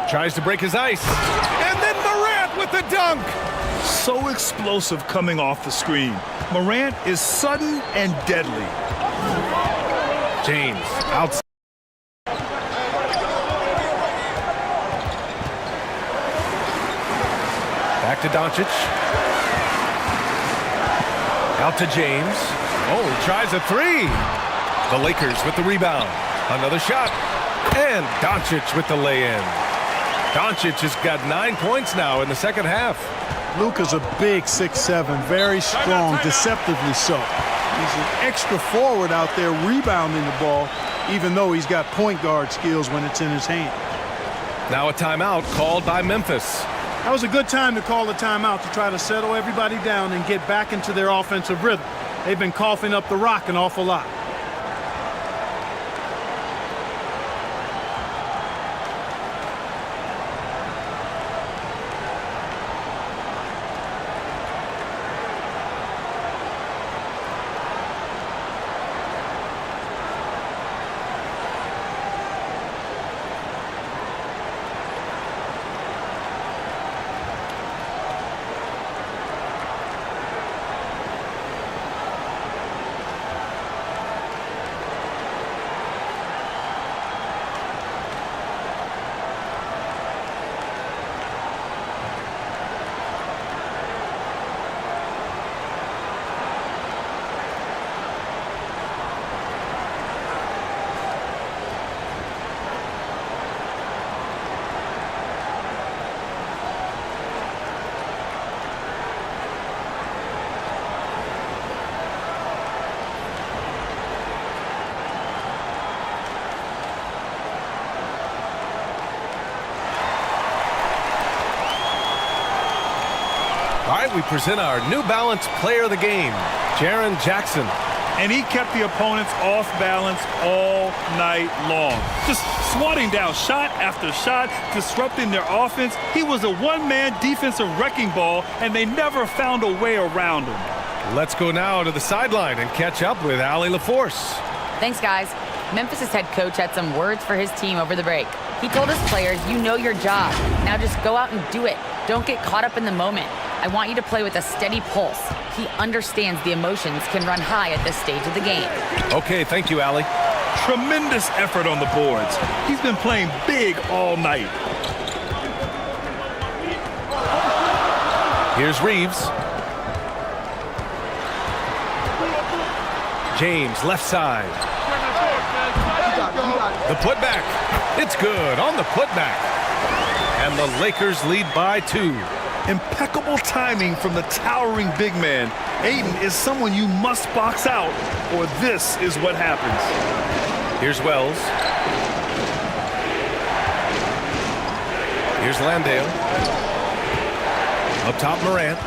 Tries to break his ice. And then Morant with the dunk. So explosive coming off the screen. Morant is sudden and deadly. James outside. Back to Doncic. Out to James. Oh, tries a 3. The Lakers with the rebound. Another shot. And Doncic with the lay-in. Doncic has got 9 points now in the second half. Luka's a big 6'7", very strong, deceptively so. He's an extra forward out there rebounding the ball, even though he's got point guard skills when it's in his hand. Now a timeout called by Memphis. That was a good time to call a timeout to try to settle everybody down and get back into their offensive rhythm. They've been coughing up the rock an awful lot. All right, we present our New Balance Player of the Game. Jaren Jackson. And he kept the opponents off balance all night long. Just swatting down shot after shot, disrupting their offense. He was a one-man defensive wrecking ball, and they never found a way around him. Let's go now to the sideline and catch up with Allie LaForce. Thanks, guys. Memphis' head coach had some words for his team over the break. He told his players, you know your job. Now just go out and do it. Don't get caught up in the moment. I want you to play with a steady pulse. He understands the emotions can run high at this stage of the game. Okay, thank you, Allie. Tremendous effort on the boards. He's been playing big all night. Here's Reeves. James, left side. The putback. It's good on the putback. And the Lakers lead by 2. Impeccable timing from the towering big man. Ayton is someone you must box out, or this is what happens. Here's Wells. Here's Landale. Up top, Morant.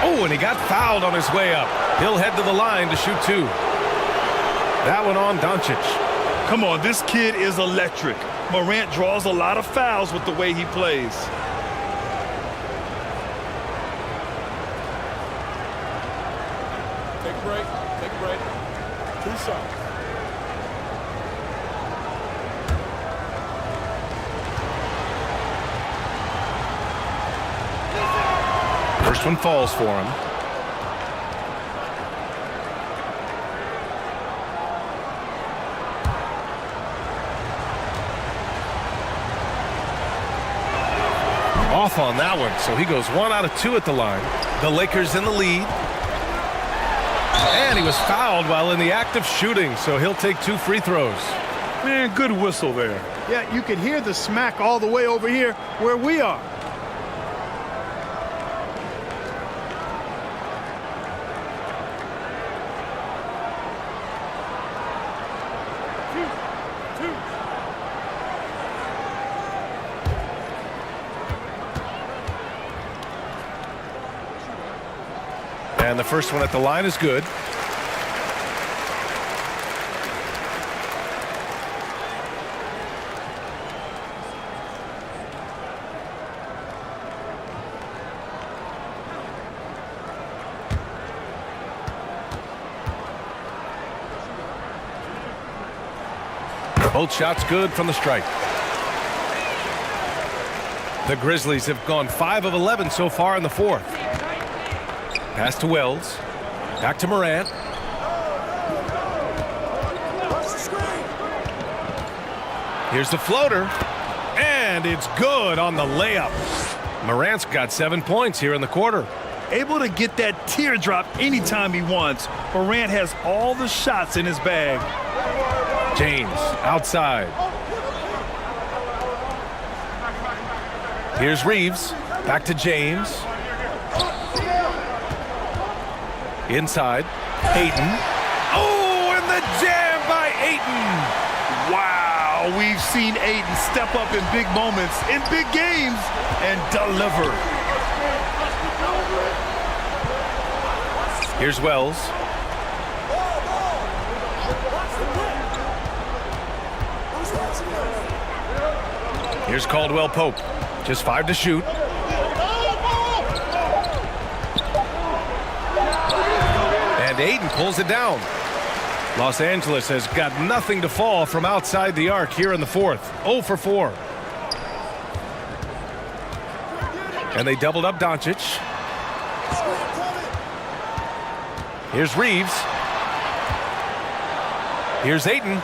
Oh, and he got fouled on his way up. He'll head to the line to shoot 2. That one on Doncic. Come on, this kid is electric. Morant draws a lot of fouls with the way he plays. Take a break. Take a break. 2 shots. First one falls for him. Off on that one, so he goes 1 out of 2 at the line. The Lakers in the lead. And he was fouled while in the act of shooting, so he'll take 2 free throws. Man, good whistle there. Yeah, you could hear the smack all the way over here where we are. And the first one at the line is good. Both shots good from the stripe. The Grizzlies have gone 5 of 11 so far in the 4th. Pass to Wells. Back to Morant. Here's the floater. And it's good on the layup. Morant's got 7 points here in the quarter. Able to get that teardrop anytime he wants. Morant has all the shots in his bag. James outside. Here's Reeves. Back to James. Inside. Ayton. Oh, and the jam by Ayton. Wow, we've seen Ayton step up in big moments, in big games, and deliver. Here's Wells. Here's Caldwell Pope. Just 5 to shoot. And Ayton pulls it down. Los Angeles has got nothing to fall from outside the arc here in the 4th. 0 for 4. And they doubled up Doncic. Here's Reeves. Here's Ayton.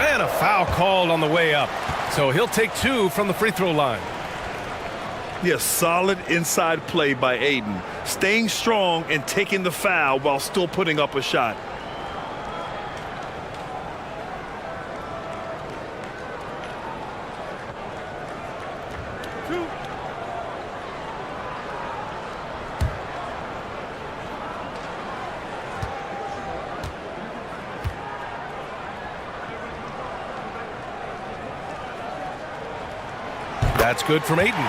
And a foul called on the way up. So he'll take 2 from the free throw line. Yes, solid inside play by Ayton. Staying strong and taking the foul while still putting up a shot. That's good from Ayton.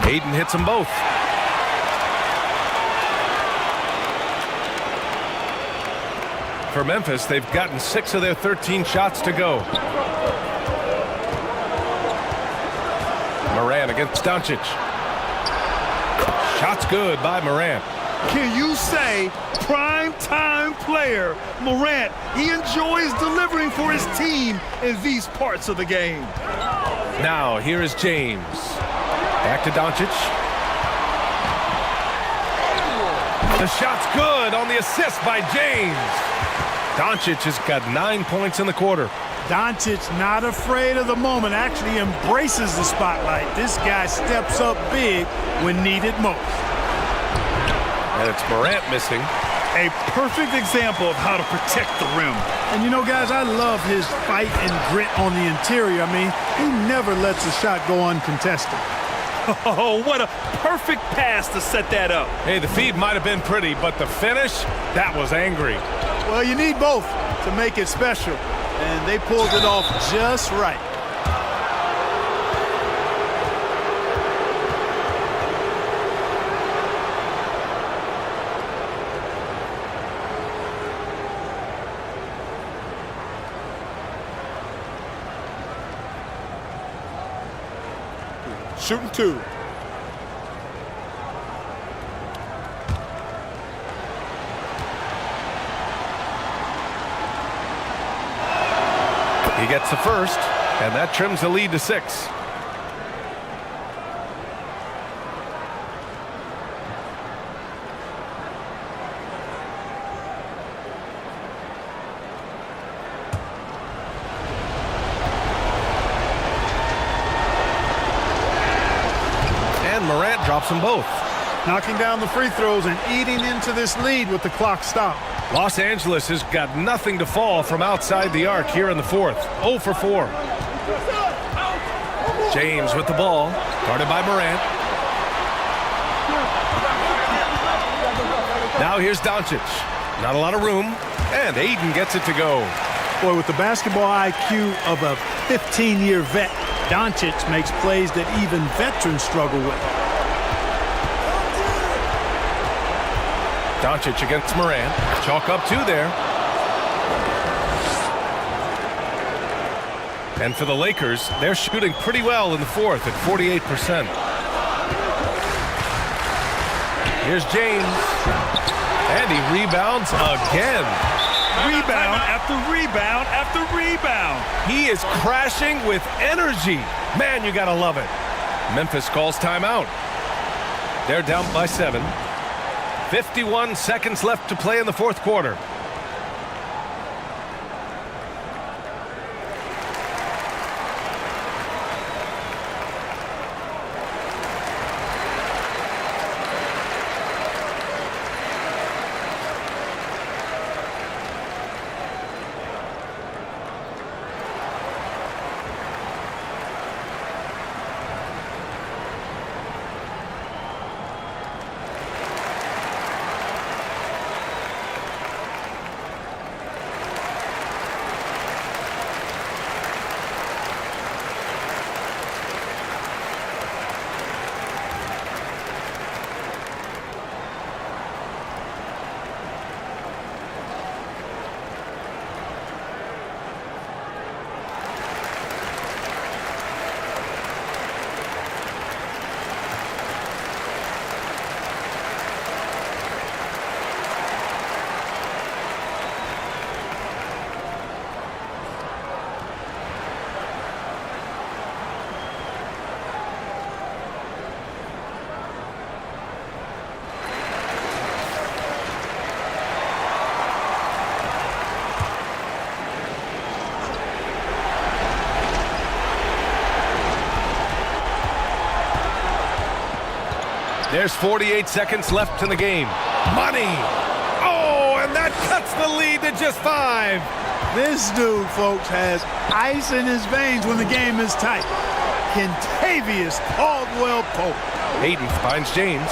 Hayden hits them both. For Memphis, they've gotten 6 of their 13 shots to go. Morant against Doncic. Shot's good by Morant. Can you say prime time player Morant? He enjoys delivering for his team in these parts of the game. Now here is James. Back to Doncic. The shot's good on the assist by James. Doncic has got 9 points in the quarter. Doncic not afraid of the moment, actually embraces the spotlight. This guy steps up big when needed most. And it's Morant missing. A perfect example of how to protect the rim. And you know, guys, I love his fight and grit on the interior. I mean, he never lets a shot go uncontested. Oh, what a perfect pass to set that up. Hey, the feed might have been pretty, but the finish, that was angry. Well, you need both to make it special, and they pulled it off just right. Shooting 2. He gets the first, and that trims the lead to 6. And Morant drops them both. Knocking down the free throws and eating into this lead with the clock stopped. Los Angeles has got nothing to fall from outside the arc here in the 4th. 0 for 4. James with the ball, guarded by Morant. Now here's Doncic. Not a lot of room, and Aiden gets it to go. Boy, with the basketball IQ of a 15-year vet, Doncic makes plays that even veterans struggle with. Doncic against Morant. Chalk up 2 there. And for the Lakers, they're shooting pretty well in the 4th at 48%. Here's James. And he rebounds again. Rebound after rebound after rebound. He is crashing with energy. Man, you gotta love it. Memphis calls timeout. They're down by 7. 51 seconds left to play in the 4th quarter. There's 48 seconds left in the game. Money! Oh, and that cuts the lead to just 5. This dude, folks, has ice in his veins when the game is tight. Kentavious Caldwell Pope. Hayden finds James.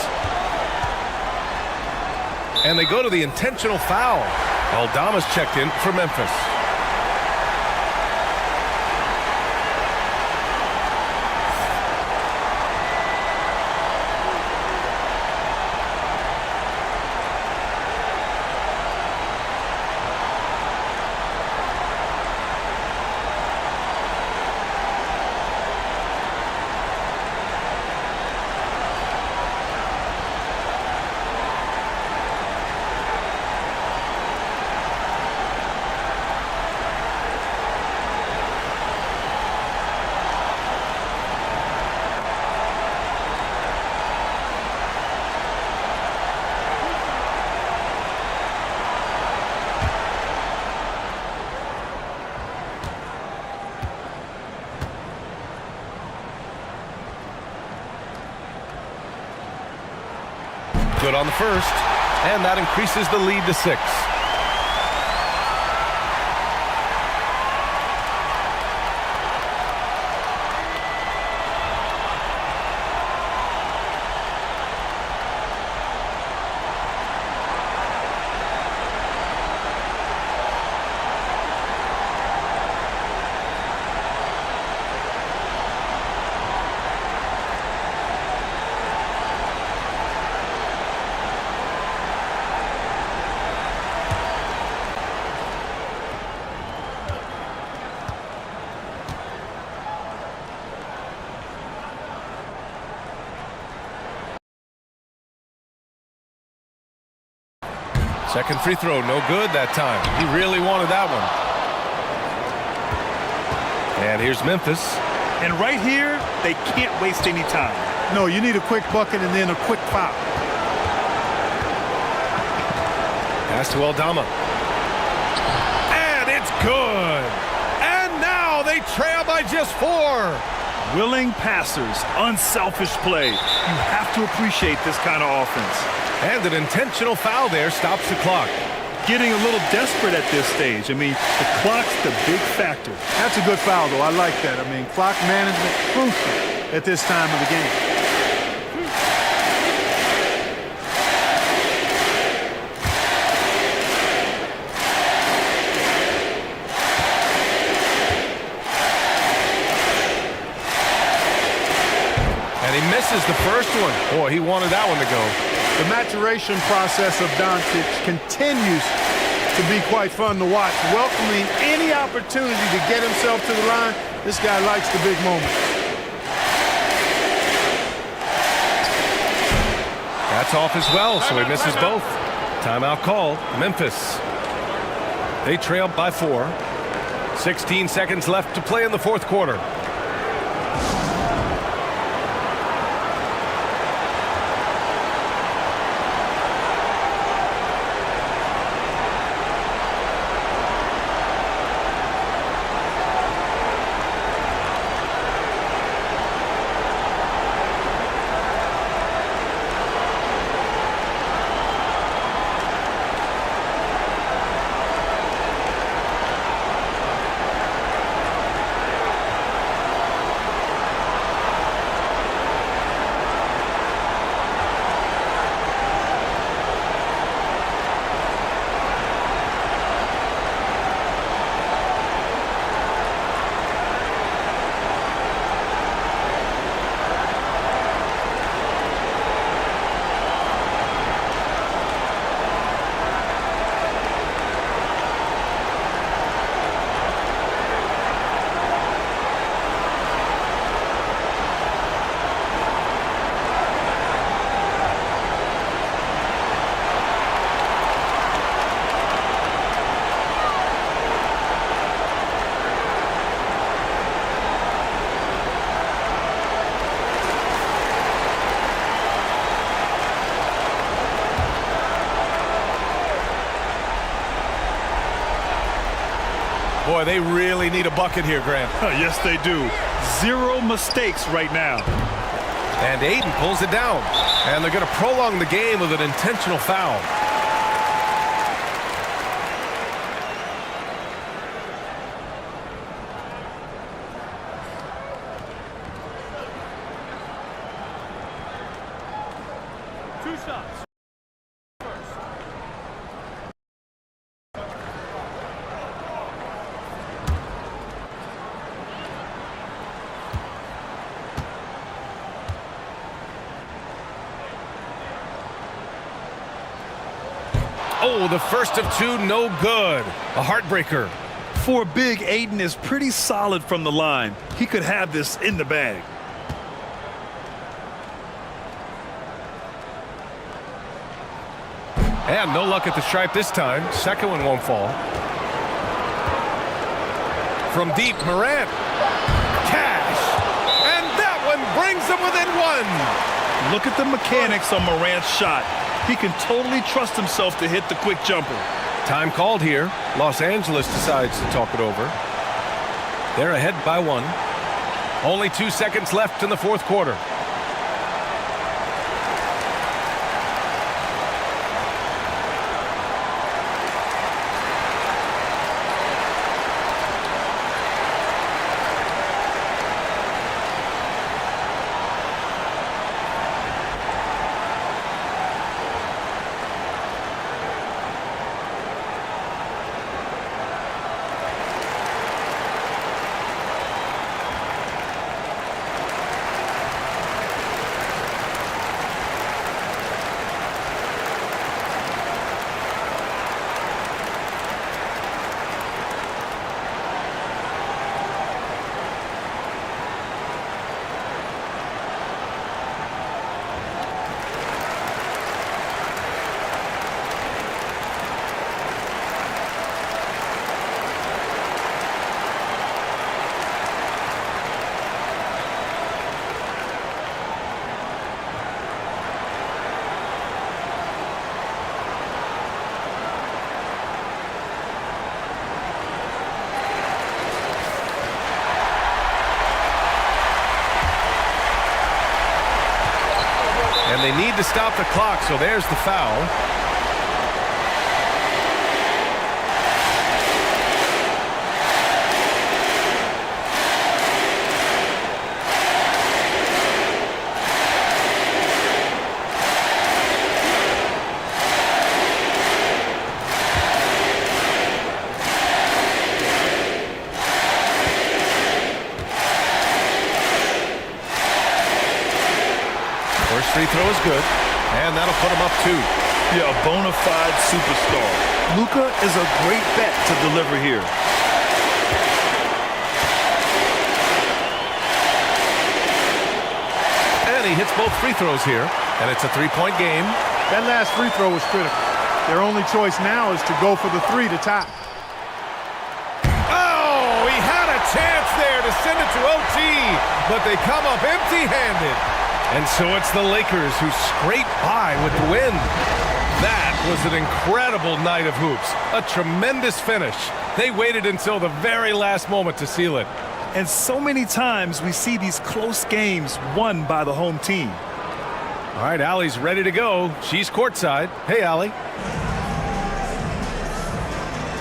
And they go to the intentional foul. Aldama's checked in for Memphis. good on the first, and that increases the lead to 6. Second free throw, no good that time. He really wanted that one. And here's Memphis. And right here, they can't waste any time. No, you need a quick bucket and then a quick foul. Pass to Aldama. And it's good. And now they trail by just 4. Willing passers, unselfish play. You have to appreciate this kind of offense. And an intentional foul there stops the clock. Getting a little desperate at this stage. I mean, the clock's the big factor. That's a good foul, though. I like that. I mean, clock management, crucial at this time of the game. He misses the first one. Boy, he wanted that one to go. The maturation process of Doncic continues to be quite fun to watch. Welcoming any opportunity to get himself to the line. This guy likes the big moments. That's off as well, so he misses both. Timeout called. Memphis. They trail by 4. 16 seconds left to play in the fourth quarter. Boy, they really need a bucket here, Grant. Yes, they do. 0 mistakes right now. And Aiden pulls it down. And they're going to prolong the game with an intentional foul. Two shots. Oh, the first of 2, no good. A heartbreaker. For big, Aiden is pretty solid from the line. He could have this in the bag. And no luck at the stripe this time. Second one won't fall. From deep, Morant. Cash. And that one brings them within 1. Look at the mechanics on Morant's shot. He can totally trust himself to hit the quick jumper. Time called here. Los Angeles decides to talk it over. They're ahead by 1. Only 2 seconds left in the fourth quarter. they need to stop the clock, so there's the foul. First free throw is good, and that'll put him up 2. Yeah, a bona fide superstar. Luka is a great bet to deliver here. And he hits both free throws here, and it's a 3-point game. That last free throw was critical. Their only choice now is to go for the 3 to tie. Oh, he had a chance there to send it to OT, but they come up empty-handed. And so it's the Lakers who scrape by with the win. That was an incredible night of hoops. A tremendous finish. They waited until the very last moment to seal it. And so many times we see these close games won by the home team. All right, Allie's ready to go. She's courtside. Hey, Allie.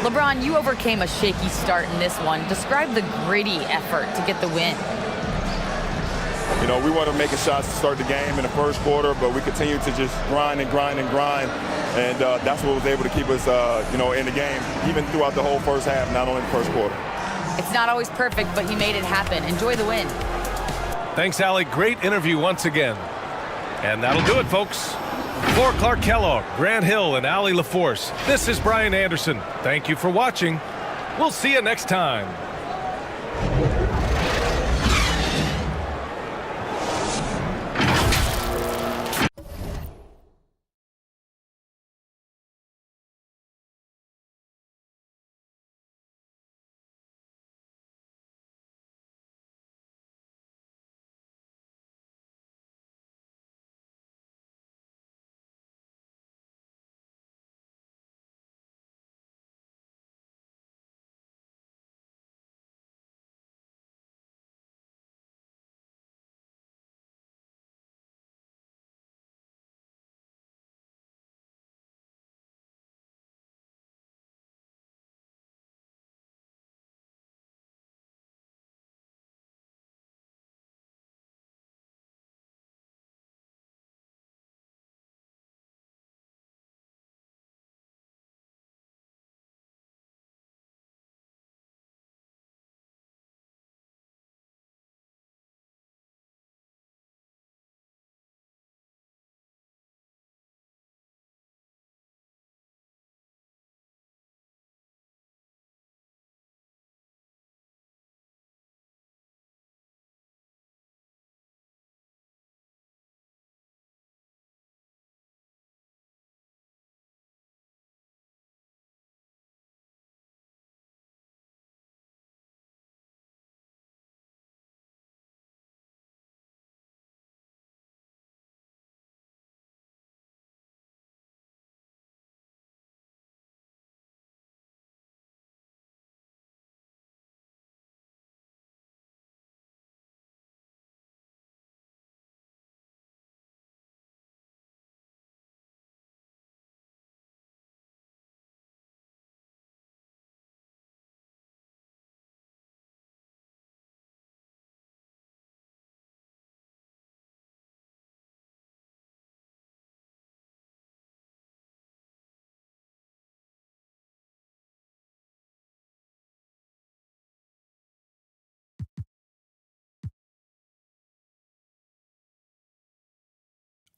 LeBron, you overcame a shaky start in this one. Describe the gritty effort to get the win. You know, we wanted making shots to start the game in the first quarter, but we continued to just grind and grind and grind. And that's what was able to keep us, you know, in the game, even throughout the whole first half, not only the first quarter. It's not always perfect, but you made it happen. Enjoy the win. Thanks, Allie. Great interview once again. And that'll do it, folks. For Clark Kellogg, Grant Hill, and Allie LaForce, this is Brian Anderson. Thank you for watching. We'll see you next time.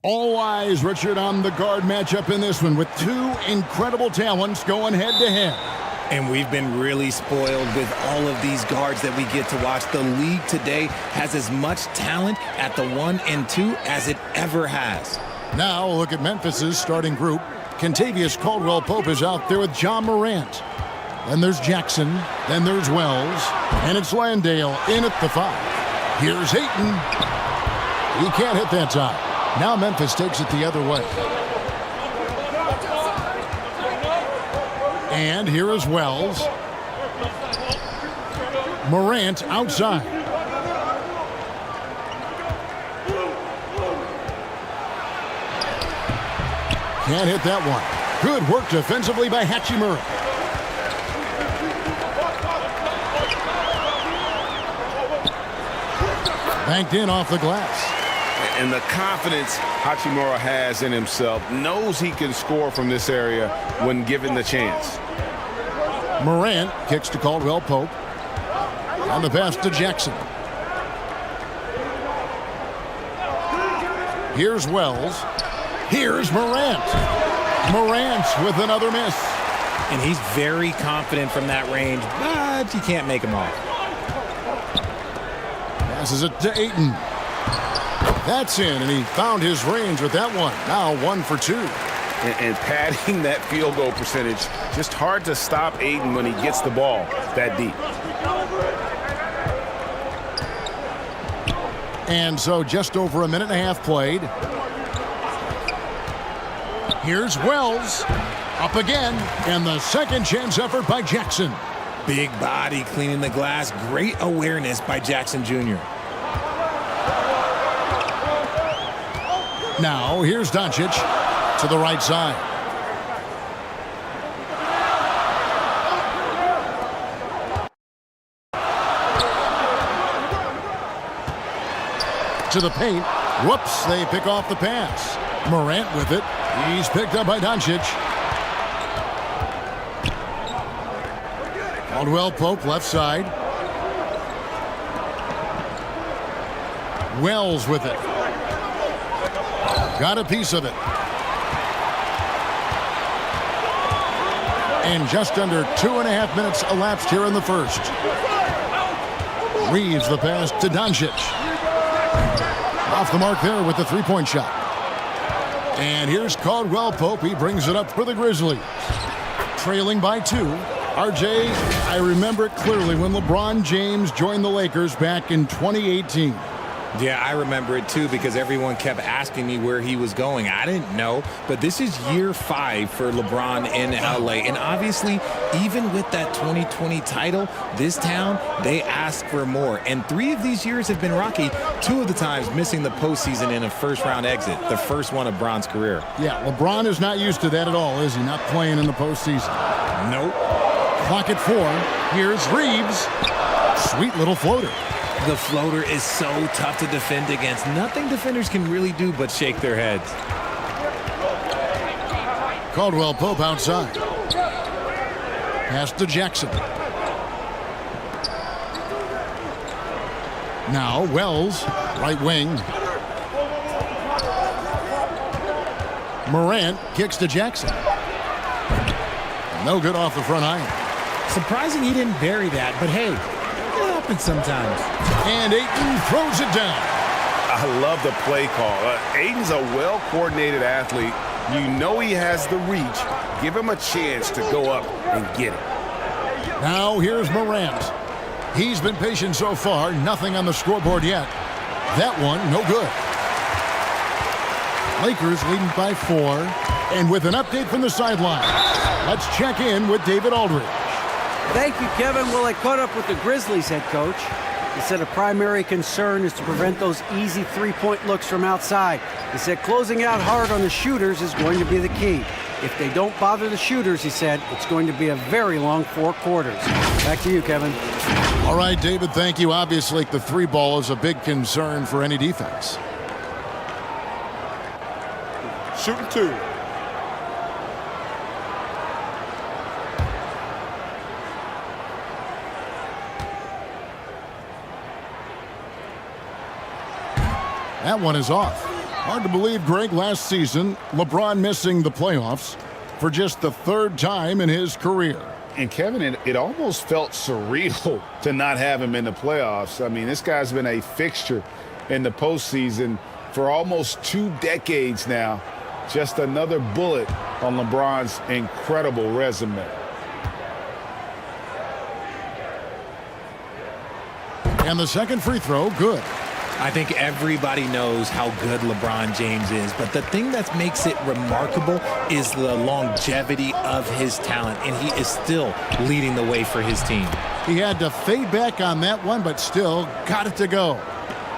All eyes, Richard, on the guard matchup in this one with two incredible talents going head-to-head. And we've been really spoiled with all of these guards that we get to watch. The league today has as much talent at the 1 and 2 as it ever has. Now look at Memphis's starting group. Kentavious Caldwell-Pope is out there with John Morant. Then there's Jackson. Then there's Wells. And it's Landale in at the 5. Here's Ayton. He can't hit that time. Now Memphis takes it the other way. And here is Wells. Morant outside. Can't hit that one. Good work defensively by Hachimura. Banked in off the glass. And the confidence Hachimura has in himself, knows he can score from this area when given the chance. Morant kicks to Caldwell Pope. And the pass to Jackson. Here's Wells. Here's Morant. Morant with another miss. And he's very confident from that range, but you can't make him off. Passes it to Ayton. That's in, and he found his range with that one. Now 1 for 2. And padding that field goal percentage, just hard to stop Ayton when he gets the ball that deep. And so just over a minute and a half played. Here's Wells. Up again. And the second chance effort by Jackson. Big body cleaning the glass. Great awareness by Jackson Jr. Now here's Doncic to the right side. To the paint. Whoops, they pick off the pass. Morant with it. He's picked up by Doncic. Caldwell Pope left side. Wells with it. Got a piece of it. And just under 2.5 minutes elapsed here in the first. Reeves the pass to Doncic. Off the mark there with the three-point shot. And here's Caldwell Pope. He brings it up for the Grizzlies. Trailing by 2. RJ, I remember it clearly when LeBron James joined the Lakers back in 2018. Yeah, I remember it too because everyone kept asking me where he was going. I didn't know, but this is year 5 for LeBron in LA. And obviously, even with that 2020 title, this town, they ask for more. And 3 of these years have been rocky, 2 of the times missing the postseason in a first-round exit, the first one of Bron's career. Yeah, LeBron is not used to that at all, is he? Not playing in the postseason. Nope. Clock at 4. Here's Reeves. Sweet little floater. The floater is so tough to defend against. Nothing defenders can really do but shake their heads. Caldwell Pope outside. Pass to Jackson. Now Wells, right wing. Morant kicks to Jackson. No good off the front iron. Surprising he didn't bury that, but hey, it happens sometimes. And Ayton throws it down. I love the play call. Ayton's a well-coordinated athlete. You know he has the reach. Give him a chance to go up and get it. Now here's Morant. He's been patient so far. Nothing on the scoreboard yet. That one, no good. Lakers leading by 4. And with an update from the sideline, let's check in with David Aldridge. Thank you, Kevin. Well, I caught up with the Grizzlies head coach. He said a primary concern is to prevent those easy three-point looks from outside. He said closing out hard on the shooters is going to be the key. If they don't bother the shooters, he said, it's going to be a very long 4 quarters. Back to you, Kevin. All right, David, thank you. Obviously, the 3-ball is a big concern for any defense. Shooting 2. That one is off. Hard to believe, Greg, last season, LeBron missing the playoffs for just the 3rd time in his career. And Kevin, it almost felt surreal to not have him in the playoffs. I mean, this guy's been a fixture in the postseason for almost 2 decades now. Just another bullet on LeBron's incredible resume. And the second free throw, good. I think everybody knows how good LeBron James is, but the thing that makes it remarkable is the longevity of his talent, and he is still leading the way for his team. He had to fade back on that one, but still got it to go.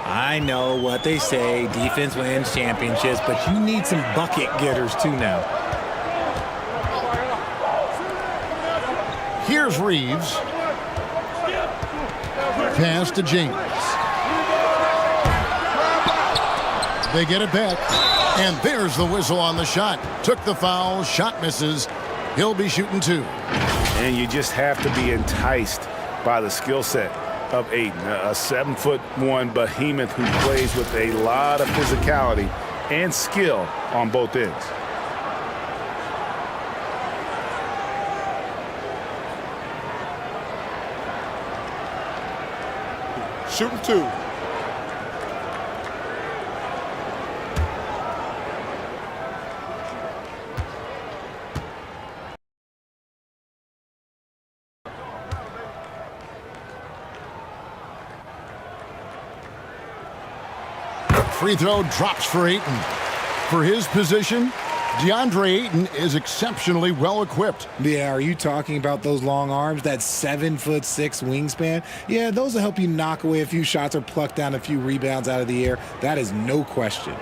I know what they say, defense wins championships, but you need some bucket getters too now. Here's Reeves. Pass to James. They get it back. And there's the whistle on the shot. Took the foul. Shot misses. He'll be shooting 2. And you just have to be enticed by the skill set of Ayton, a 7'1" behemoth who plays with a lot of physicality and skill on both ends. Shooting 2. Free throw drops for Ayton. For his position, DeAndre Ayton is exceptionally well equipped. Yeah, are you talking about those long arms, that 7'6" wingspan? Yeah, those will help you knock away a few shots or pluck down a few rebounds out of the air. That is no question.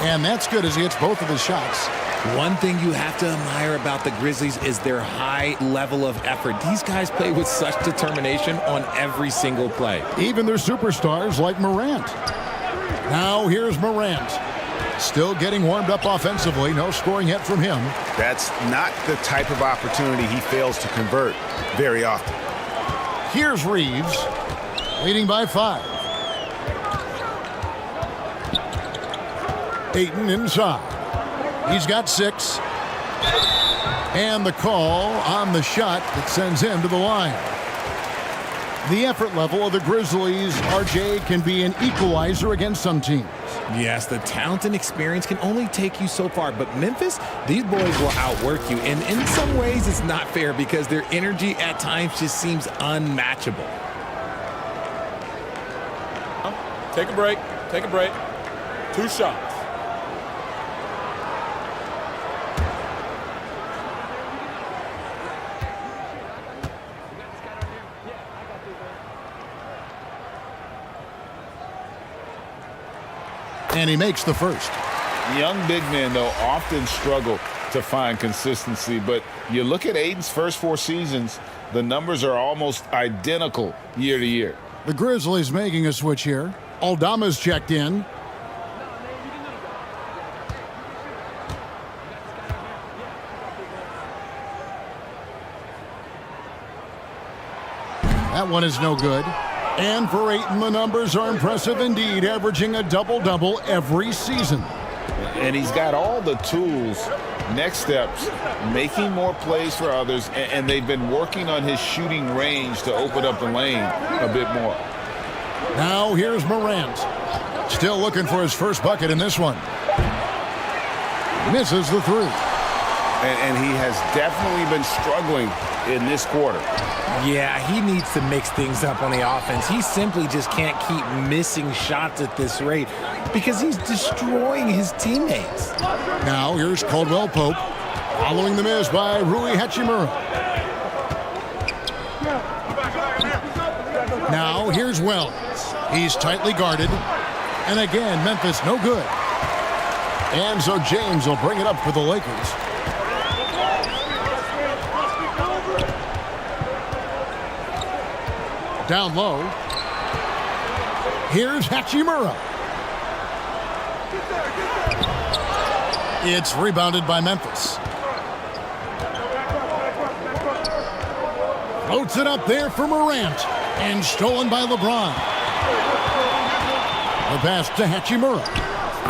And that's good as he hits both of his shots. One thing you have to admire about the Grizzlies is their high level of effort. These guys play with such determination on every single play. Even their superstars like Morant. Now here's Morant. Still getting warmed up offensively. No scoring yet from him. That's not the type of opportunity he fails to convert very often. Here's Reeves, leading by 5. Ayton inside. He's got 6. And the call on the shot that sends him to the line. The effort level of the Grizzlies, RJ, can be an equalizer against some teams. Yes, the talent and experience can only take you so far, but Memphis, these boys will outwork you. And in some ways, it's not fair because their energy at times just seems unmatchable. Take a break. Take a break. 2 shots. And he makes the first. Young big men, though, often struggle to find consistency. But you look at Ayton's first 4 seasons, the numbers are almost identical year to year. The Grizzlies making a switch here. Aldama's checked in. That one is no good. And for Ayton, the numbers are impressive indeed, averaging a double-double every season. And he's got all the tools. Next steps, making more plays for others, and they've been working on his shooting range to open up the lane a bit more. Now here's Morant. Still looking for his first bucket in this one. Misses the 3. And he has definitely been struggling in this quarter. Yeah, he needs to mix things up on the offense. He simply just can't keep missing shots at this rate because he's destroying his teammates. Now here's Caldwell Pope, following the miss by Rui Hachimura. Now here's Wells. He's tightly guarded. And again, Memphis no good. And so James will bring it up for the Lakers. Down low. Here's Hachimura. It's rebounded by Memphis. Floats it up there for Morant. And stolen by LeBron. The pass to Hachimura.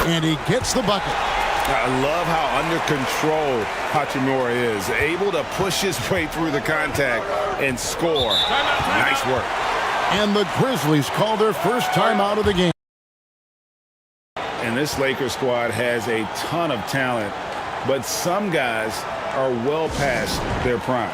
And he gets the bucket. I love how under control Hachimura is. Able to push his way through the contact and score. Nice work. And the Grizzlies call their first time out of the game. And this Lakers squad has a ton of talent, but some guys are well past their prime.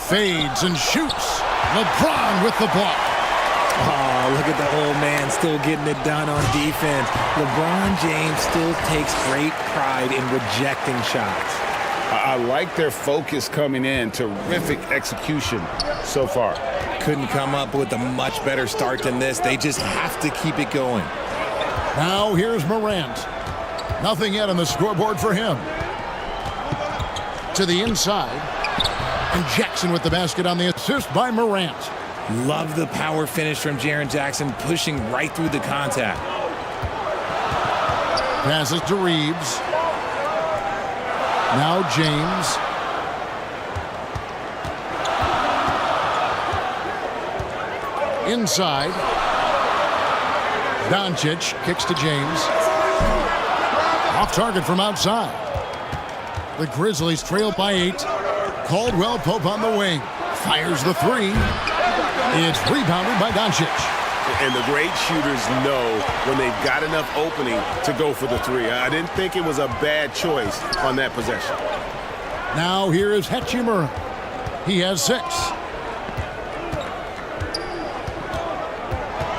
Fades and shoots. LeBron with the block. Oh, look at the old man still getting it done on defense. LeBron James still takes great pride in rejecting shots. I like their focus coming in. Terrific execution so far. Couldn't come up with a much better start than this. They just have to keep it going. Now here's Morant. Nothing yet on the scoreboard for him. To the inside. And Jackson with the basket on the assist by Morant. Love the power finish from Jaren Jackson, pushing right through the contact. Passes to Reeves. Now James. Inside. Doncic kicks to James. Off target from outside. The Grizzlies trail by 8. Caldwell Pope on the wing. Fires the three. It's rebounded by Doncic. And the great shooters know when they've got enough opening to go for the three. I didn't think it was a bad choice on that possession. Now here is Hachimura. He has 6.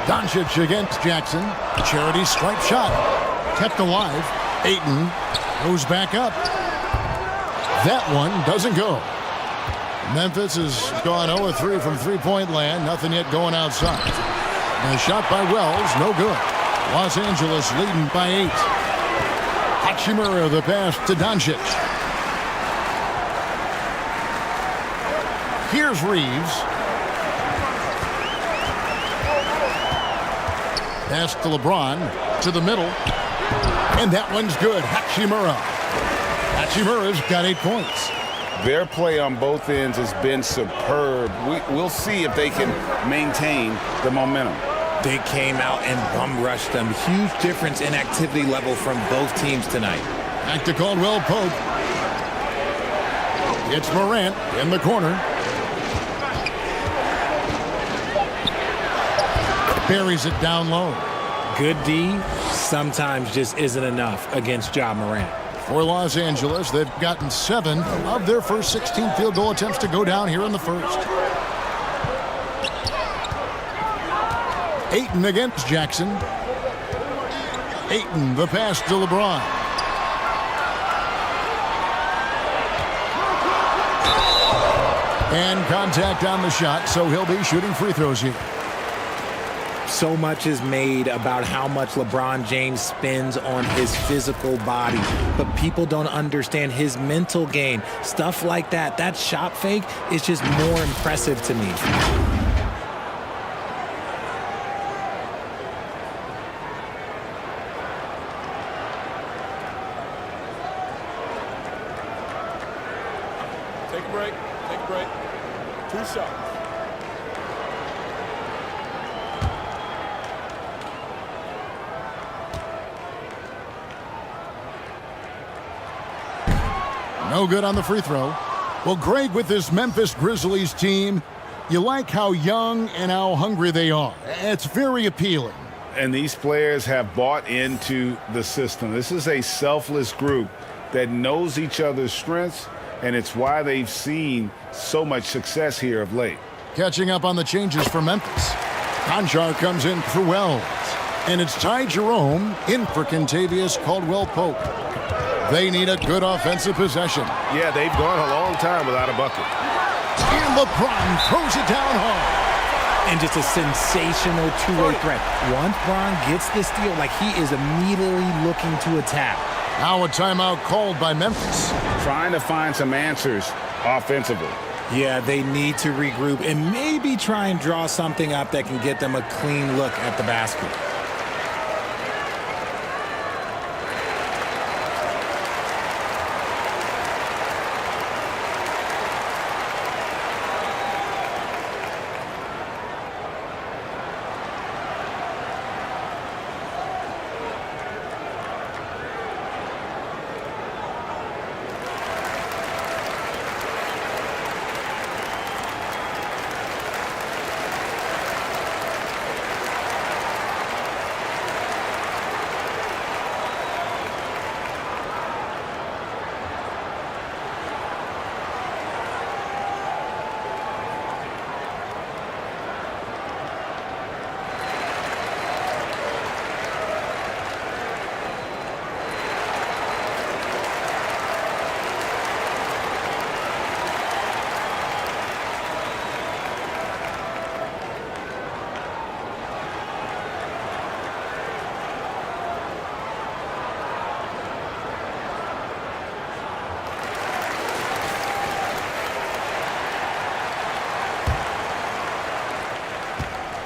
Doncic against Jackson. Charity stripe shot. Kept alive. Ayton goes back up. That one doesn't go. Memphis has gone 0-3 from three-point land. Nothing yet going outside. And a shot by Wells, no good. Los Angeles leading by 8. Hachimura the pass to Doncic. Here's Reeves. Pass to LeBron, to the middle. And that one's good. Hachimura. Hachimura's got 8 points. Their play on both ends has been superb. We'll see if they can maintain the momentum. They came out and bum rushed them. Huge difference in activity level from both teams tonight. Back to Caldwell Pope. It's Morant in the corner. Buries it down low. Good D sometimes just isn't enough against Ja Morant. For Los Angeles, they've gotten 7 of their first 16 field goal attempts to go down here in the first. Ayton against Jackson. Ayton, the pass to LeBron. And contact on the shot, so he'll be shooting free throws here. So much is made about how much LeBron James spends on his physical body, but people don't understand his mental game. Stuff like that, that shot fake is just more impressive to me. Take a break. Take a break. 2 shots. No good on the free throw. Well, Greg, with this Memphis Grizzlies team, you like how young and how hungry they are. It's very appealing. And these players have bought into the system. This is a selfless group that knows each other's strengths, and it's why they've seen so much success here of late. Catching up on the changes for Memphis. Conchar comes in for Wells. And it's Ty Jerome in for Kentavious Caldwell-Pope. They need a good offensive possession. Yeah, they've gone a long time without a bucket. And LeBron throws it down hard. And just a sensational two-way threat. Once Bron gets the steal, like he is immediately looking to attack. Now a timeout called by Memphis. Trying to find some answers offensively. Yeah, they need to regroup and maybe try and draw something up that can get them a clean look at the basket.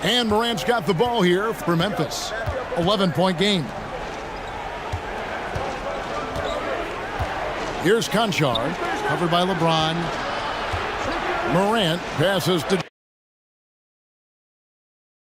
And Morant's got the ball here for Memphis. 11-point game. Here's Conchar, covered by LeBron. Morant passes to